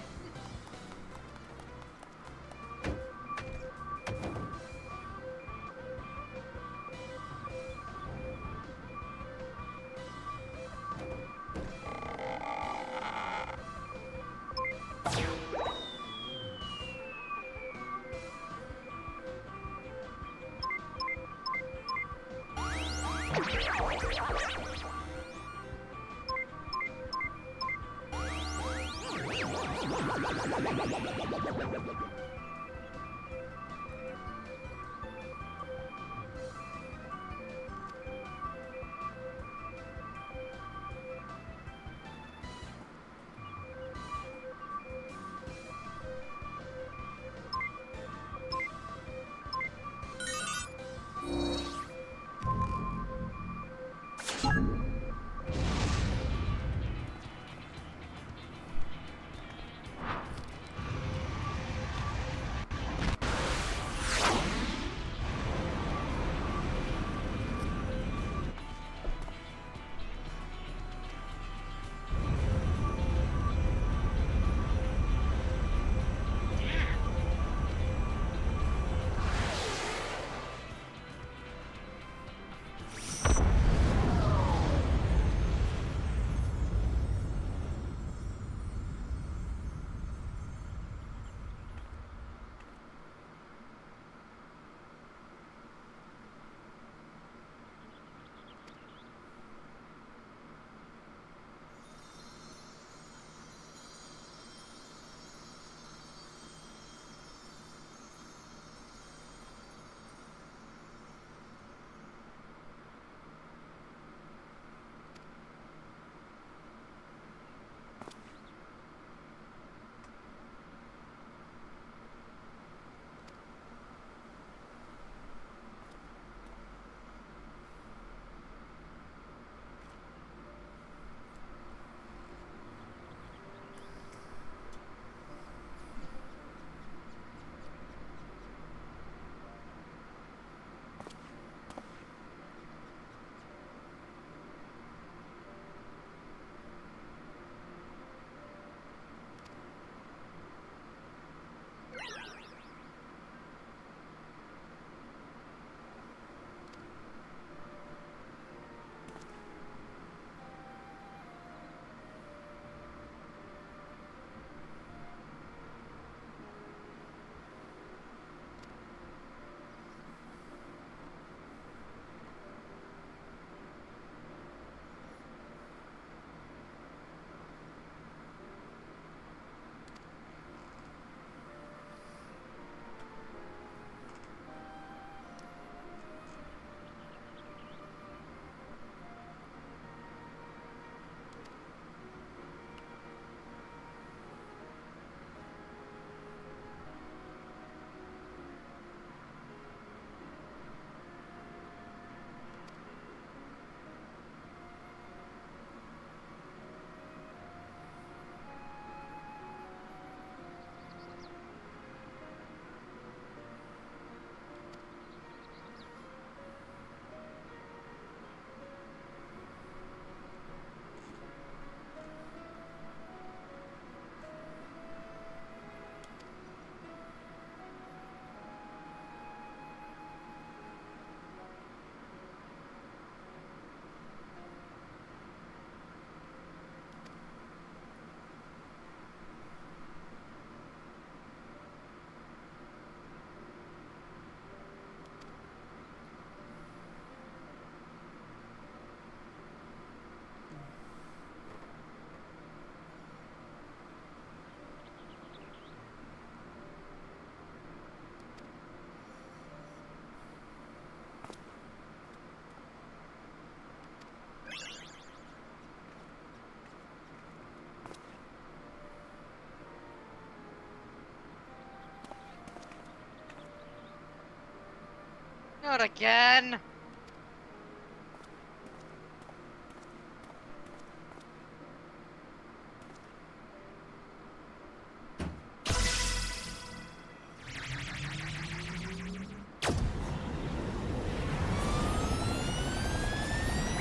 [SPEAKER 2] Not again.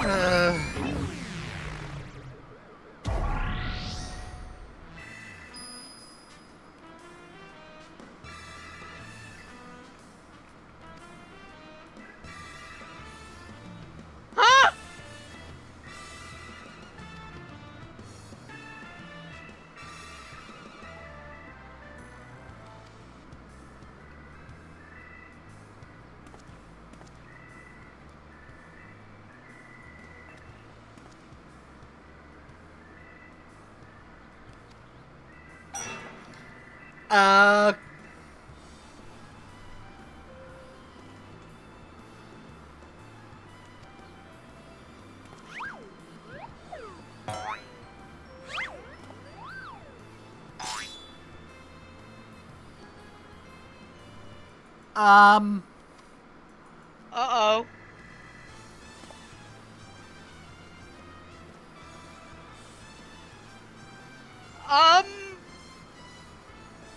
[SPEAKER 2] Huh?
[SPEAKER 1] Uh.
[SPEAKER 2] Uh-oh.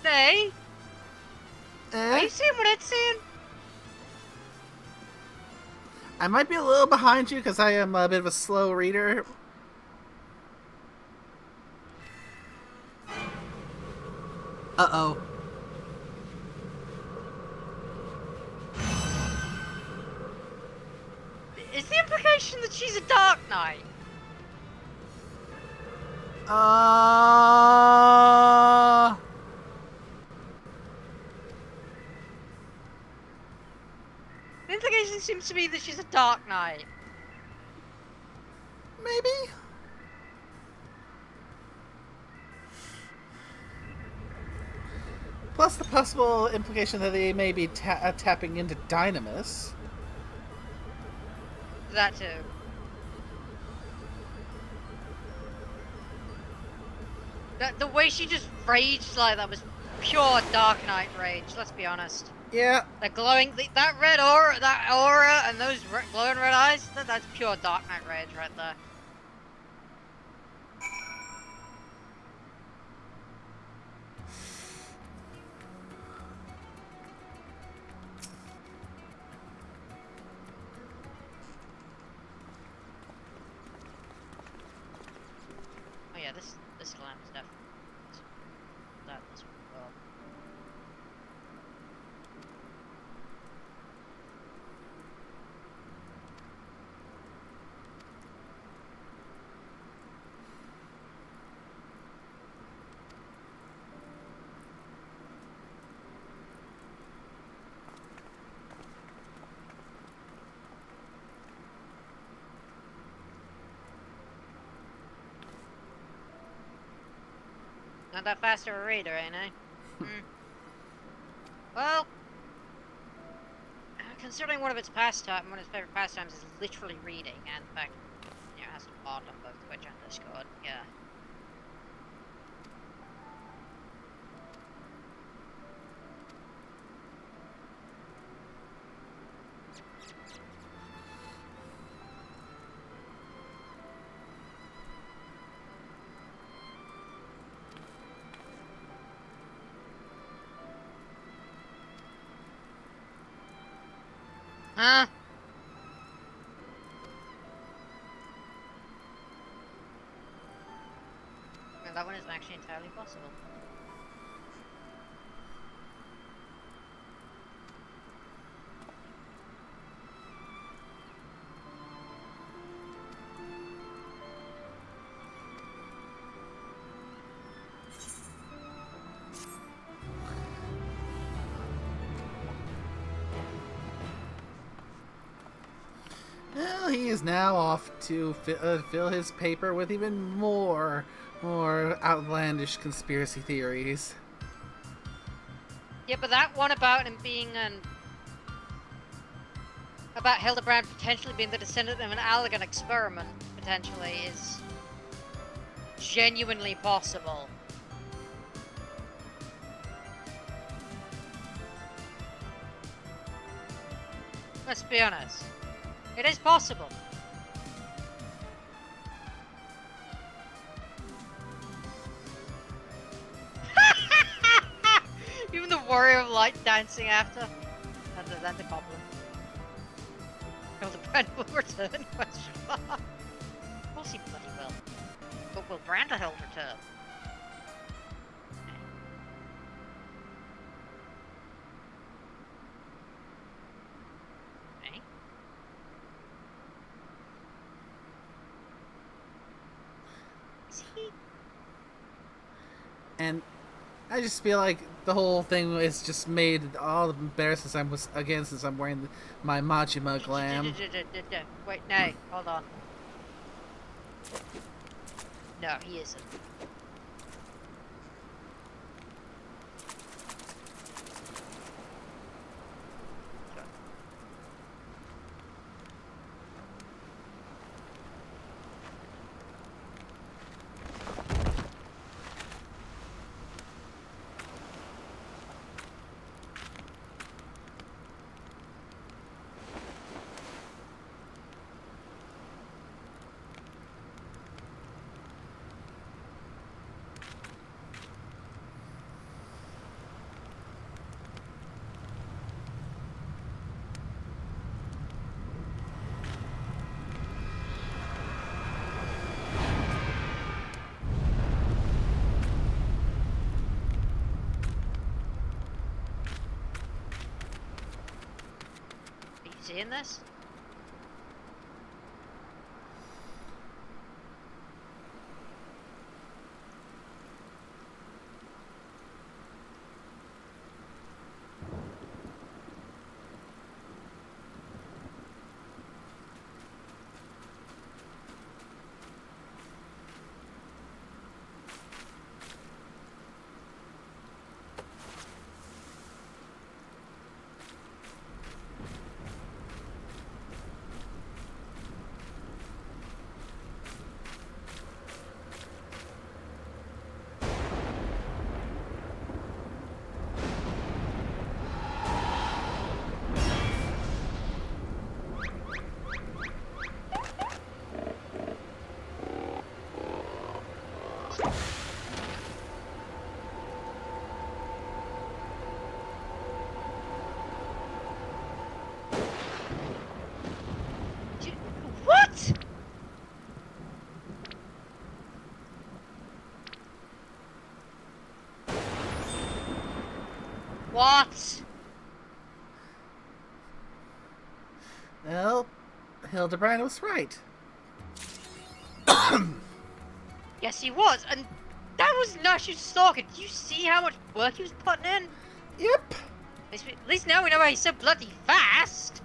[SPEAKER 2] They? Are you seeing what it's seeing?
[SPEAKER 1] I might be a little behind you because I am a bit of a slow reader. Uh-oh.
[SPEAKER 2] Is the implication that she's a Dark Knight? The implication seems to be that she's a Dark Knight.
[SPEAKER 1] Maybe? Plus the possible implication that they may be tapping into Dynamis.
[SPEAKER 2] That too. The way she just raged like that was pure Dark Knight rage, let's be honest.
[SPEAKER 1] Yeah.
[SPEAKER 2] That glowing, that red aura, and those glowing red eyes, that's pure Dark Knight rage right there. Oh yeah, this lamp is definitely that as well. Not that fast of a reader, ain't I? Well, considering one of its favorite pastimes is literally reading, and in fact, it has to mod on both Twitch and Discord, yeah. Huh? No, that one is actually entirely possible.
[SPEAKER 1] Well, he is now off to fill his paper with even more outlandish conspiracy theories.
[SPEAKER 2] Yeah, but that one about him being about Hildibrand potentially being the descendant of an Allegan experiment, potentially, is genuinely possible. Let's be honest. It is possible. Even the warrior of light dancing after. And then the goblin. Hildibrand will return? Question mark. Of course he bloody will. But will Branderhild return? Eh? Is he?
[SPEAKER 1] And I just feel like the whole thing is just made all the better since I'm wearing my Majima glam.
[SPEAKER 2] Wait, no, hold on. No, he isn't. Seeing this? What? What?
[SPEAKER 1] Well, Hildibrand was right.
[SPEAKER 2] Yes, he was, and that was Nash's stalker. Did you see how much work he was putting in?
[SPEAKER 1] Yep.
[SPEAKER 2] At least now we know why he's so bloody fast.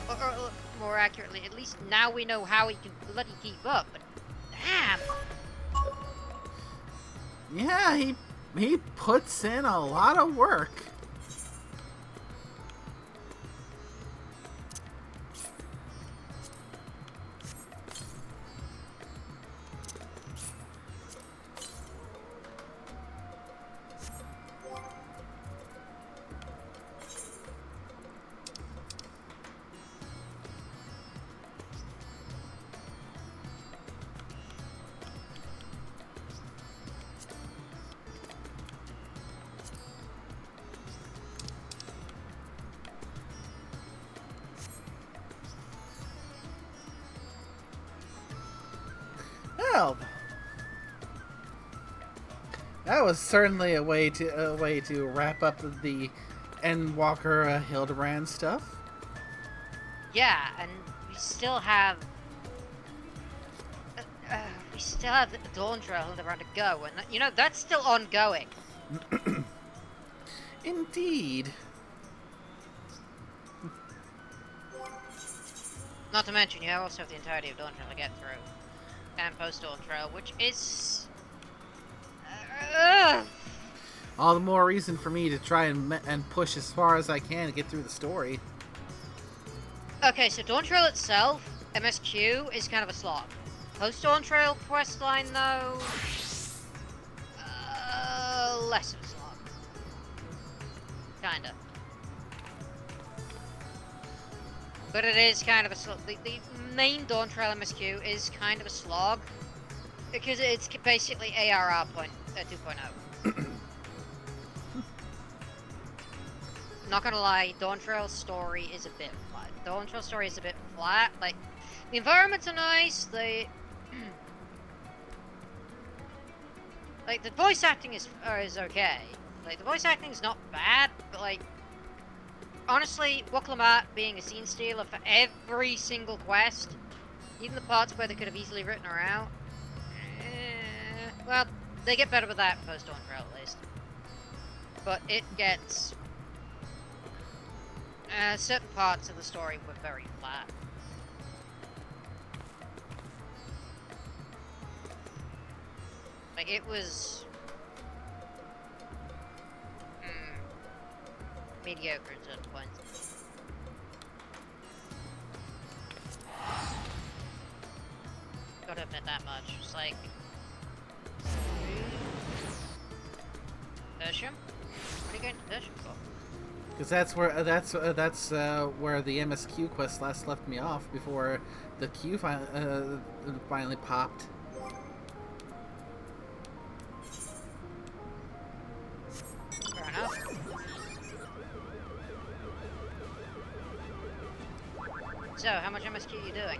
[SPEAKER 2] Or more accurately, at least now we know how he can bloody keep up. But damn.
[SPEAKER 1] Yeah, he puts in a lot of work. Well, that was certainly a way to wrap up the Endwalker Hildibrand stuff.
[SPEAKER 2] Yeah, and we still have the Dawntrail Hildibrand to go, and you know that's still ongoing.
[SPEAKER 1] Indeed.
[SPEAKER 2] Not to mention, you also have the entirety of Dawntrail to get through. And post Dawntrail, which is...
[SPEAKER 1] all the more reason for me to try and push as far as I can to get through the story.
[SPEAKER 2] Okay, so Dawntrail itself, MSQ, is kind of a slog. Post Dawntrail questline, though... less of a slog. kinda. But it is kind of a the main Dawntrail MSQ is kind of a slog because it's basically ARR 2.0. Not gonna lie, Dawntrail's story is a bit flat. Dawntrail's story is a bit flat. Like, the environments are nice. Like, the voice acting is okay. Like, the voice acting is not bad, but like, honestly, Wuklamart being a scene stealer for every single quest, even the parts where they could have easily written her out, well, they get better with that post Dawntrail at least. But it gets certain parts of the story were very flat. Like, it was mediocre at certain points. Gotta admit that much. It's like Tertium? What are you going to Tertium for?
[SPEAKER 1] Because that's where the MSQ quest last left me off before the queue finally popped.
[SPEAKER 2] Fair enough. So, how much MSQ are you doing?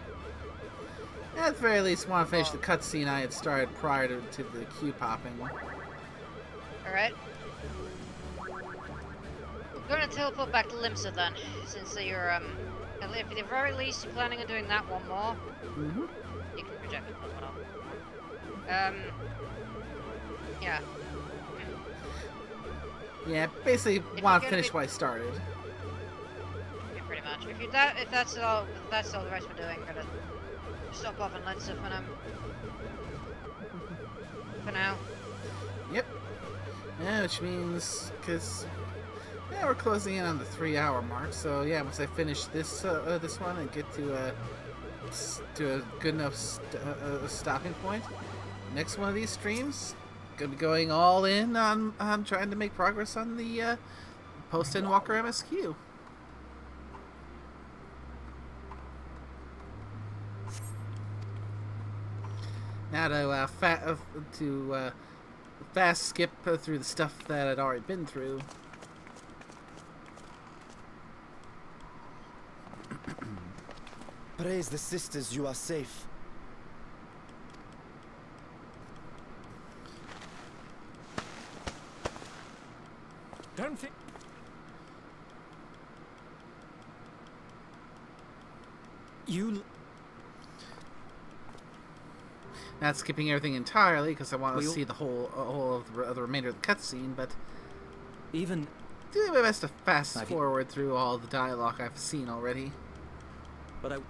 [SPEAKER 1] At the very least, want to finish the cutscene I had started prior to the queue popping.
[SPEAKER 2] Alright. We're gonna teleport back to Limsa then, since you're, at the very least you're planning on doing that one more.
[SPEAKER 1] Mm-hmm.
[SPEAKER 2] You can project it as well. Yeah.
[SPEAKER 1] Yeah, basically want to finish what I started.
[SPEAKER 2] Yeah, pretty much. If that's all the rest we're doing, we're gonna stop off in Limsa for now.
[SPEAKER 1] Yep. Yeah, which means, because yeah, we're closing in on the 3-hour mark. So yeah, once I finish this one and get to a good enough stopping point, next one of these streams, gonna be going all in on trying to make progress on the post Endwalker MSQ. Now to fast skip through the stuff that I'd already been through.
[SPEAKER 4] Praise the sisters, you are safe.
[SPEAKER 11] Don't think. You.
[SPEAKER 1] Not skipping everything entirely because I want to see the whole of the remainder of the cutscene, but
[SPEAKER 11] even
[SPEAKER 1] doing my best to fast forward through all the dialogue I've seen already.
[SPEAKER 11] But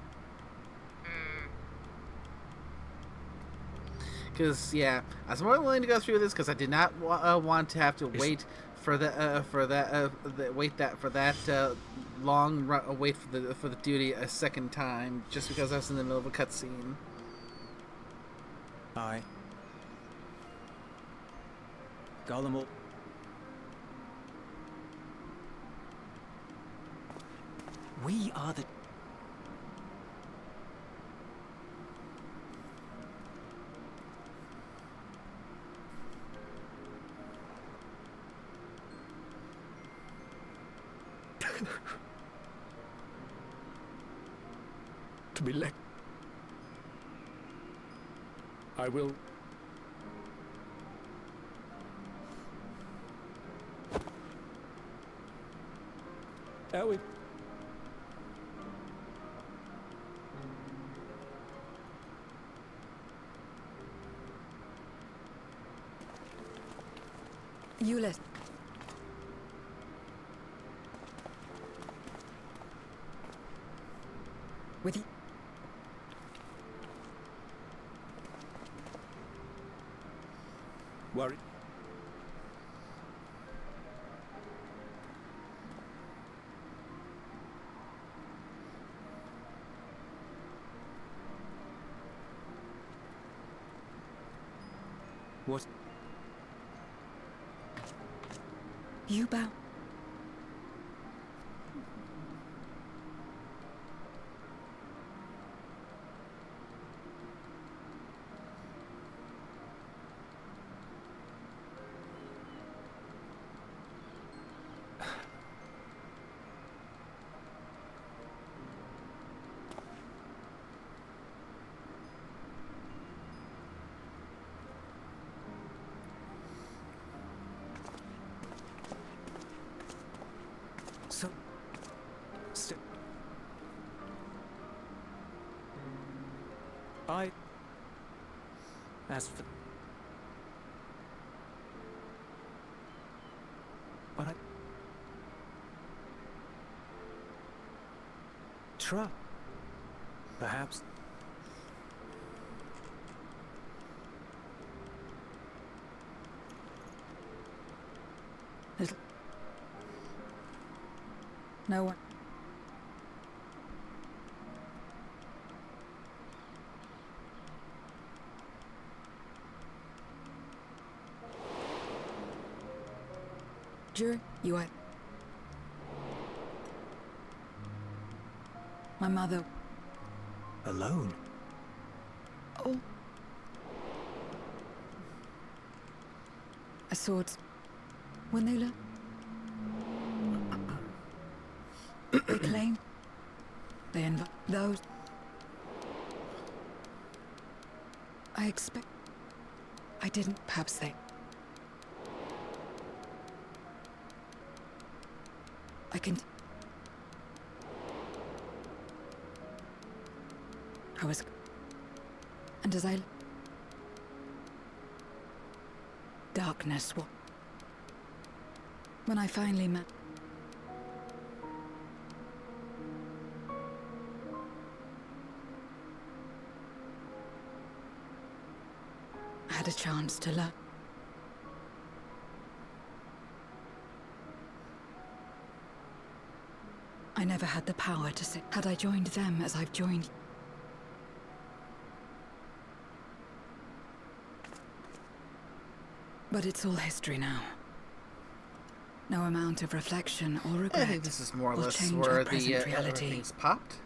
[SPEAKER 1] because yeah, I was more than willing to go through this because I did not want to have to wait for that long wait for the duty a second time just because I was in the middle of a cutscene.
[SPEAKER 11] Aye. Gollum. We are the.
[SPEAKER 12] To be let. I will.
[SPEAKER 11] We.
[SPEAKER 5] You let. With you.
[SPEAKER 11] Worry. What?
[SPEAKER 5] You bow.
[SPEAKER 11] As for... But I... Try. Perhaps...
[SPEAKER 5] Little... No one... You are... My mother...
[SPEAKER 11] Alone?
[SPEAKER 5] Oh. A sword... When they learn... They claim... They invite those... I expect... I didn't... Perhaps they... I can... I was... And as I... Darkness, what... When I finally met... I had a chance to learn. I never had the power to say, had I joined them as I've joined... But it's all history now. No amount of reflection or regret
[SPEAKER 1] I think this is more or
[SPEAKER 5] will
[SPEAKER 1] less
[SPEAKER 5] change
[SPEAKER 1] where
[SPEAKER 5] our
[SPEAKER 1] the
[SPEAKER 5] present reality.
[SPEAKER 1] everything's popped.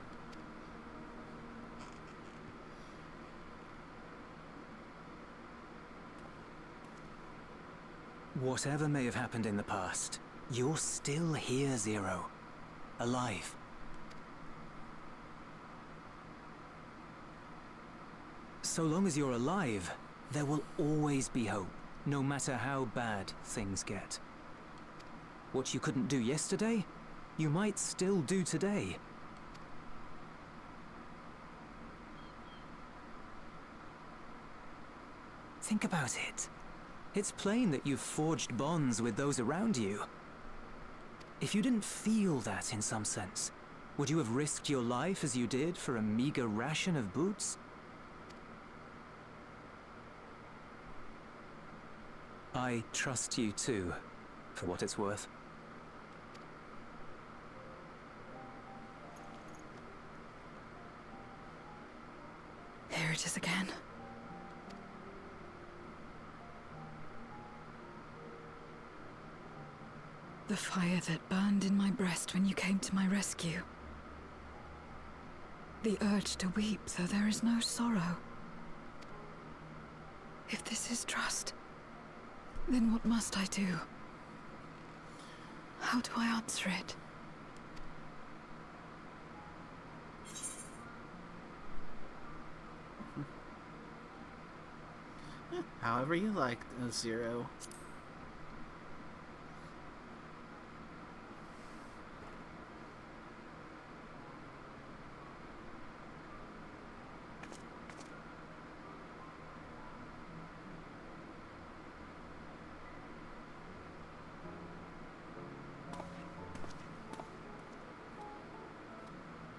[SPEAKER 11] Whatever may have happened in the past, you're still here, Zero. Alive. So long as you're alive, there will always be hope, no matter how bad things get. What you couldn't do yesterday, you might still do today. Think about it. It's plain that you've forged bonds with those around you. If you didn't feel that in some sense, would you have risked your life as you did for a meager ration of boots? I trust you too, for what it's worth.
[SPEAKER 5] Here it is again. The fire that burned in my breast when you came to my rescue. The urge to weep, though there is no sorrow. If this is trust, then what must I do? How do I answer it?
[SPEAKER 1] However you like, Zero.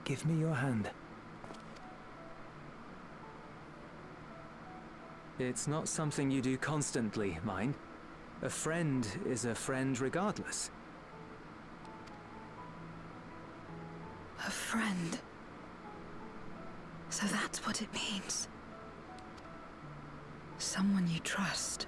[SPEAKER 11] Give me your hand. It's not something you do constantly, mind. A friend is a friend regardless.
[SPEAKER 5] A friend. So that's what it means. Someone you trust.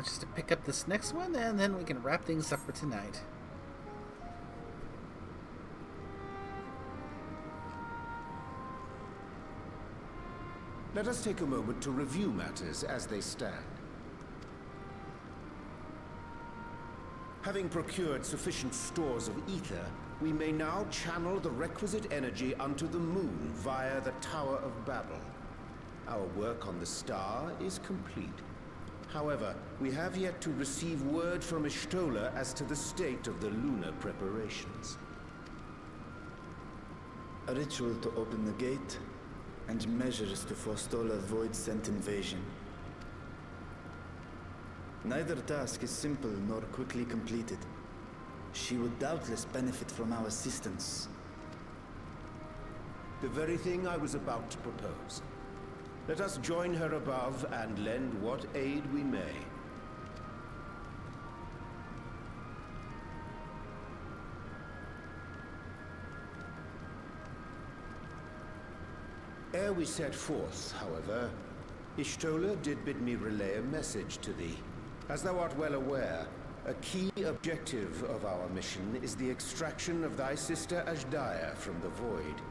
[SPEAKER 1] just to pick up this next one, and then we can wrap things up for tonight.
[SPEAKER 6] Let us take a moment to review matters as they stand. Having procured sufficient stores of ether, we may now channel the requisite energy unto the moon via the Tower of Babel. Our work on the star is complete. However, we have yet to receive word from Y'shtola as to the state of the lunar preparations.
[SPEAKER 4] A ritual to open the gate, and measures to forestall a void-sent invasion. Neither task is simple nor quickly completed. She would doubtless benefit from our assistance.
[SPEAKER 6] The very thing I was about to propose. Let us join her above and lend what aid we may. Ere we set forth, however, Y'shtola did bid me relay a message to thee. As thou art well aware, a key objective of our mission is the extraction of thy sister Azhdaya from the Void.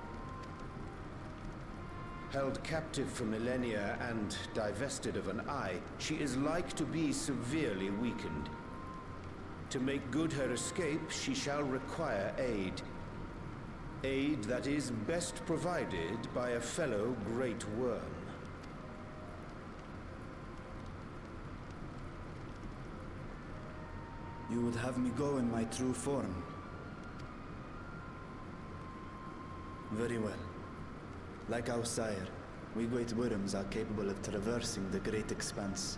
[SPEAKER 6] Held captive for millennia and divested of an eye, she is like to be severely weakened. To make good her escape, she shall require aid. Aid that is best provided by a fellow Great Worm.
[SPEAKER 4] You would have me go in my true form. Very well. Like our sire, we Great Worms are capable of traversing the great expanse.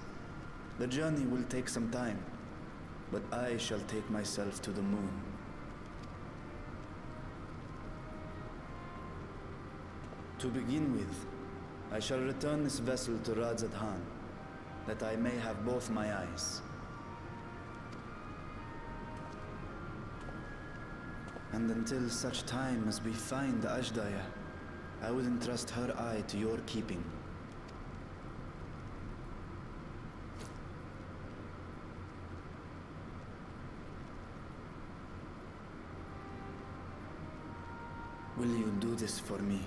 [SPEAKER 4] The journey will take some time, but I shall take myself to the moon. To begin with, I shall return this vessel to Radzadhan, that I may have both my eyes. And until such time as we find Azhdaya, I would entrust her eye to your keeping. Will you do this for me?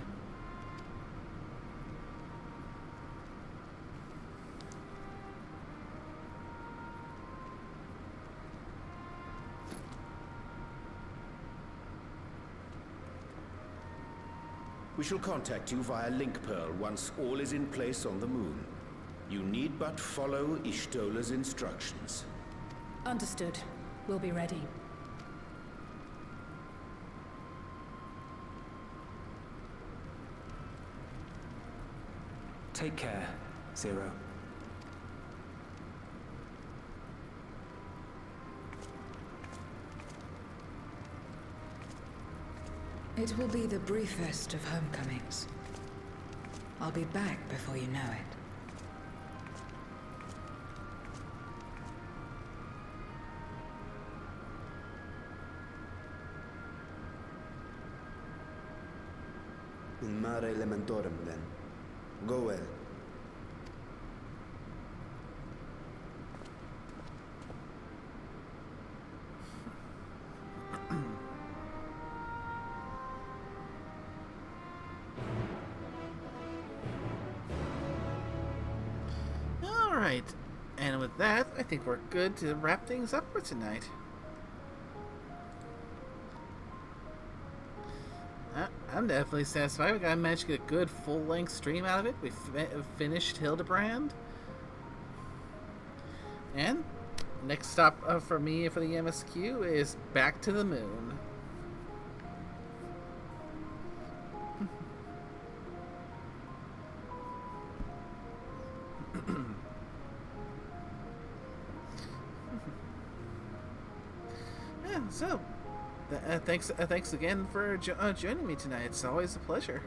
[SPEAKER 6] We shall contact you via Link Pearl once all is in place on the moon. You need but follow Y'shtola's instructions.
[SPEAKER 3] Understood. We'll be ready.
[SPEAKER 11] Take care, Zero.
[SPEAKER 5] It will be the briefest of homecomings. I'll be back before you know it.
[SPEAKER 4] In mare elementorum, then. Go well.
[SPEAKER 1] Alright, and with that, I think we're good to wrap things up for tonight. I'm definitely satisfied. I managed to get a good full-length stream out of it. We finished Hildibrand. And next stop for me for the MSQ is back to the moon. Yeah, so thanks again for joining me tonight. It's always a pleasure.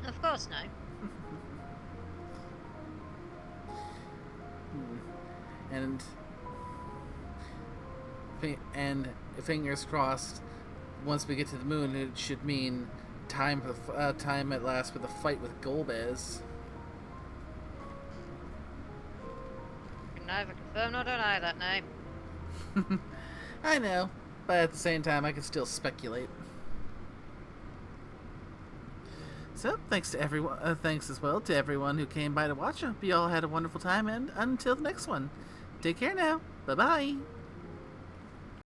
[SPEAKER 2] Of course, no.
[SPEAKER 1] And fingers crossed, once we get to the moon, it should mean time at last for the fight with Golbez.
[SPEAKER 2] neither confirm nor deny that name.
[SPEAKER 1] I know, but at the same time, I can still speculate. So, thanks to everyone. Thanks as well to everyone who came by to watch. I hope you all had a wonderful time, and until the next one, take care now. Bye bye.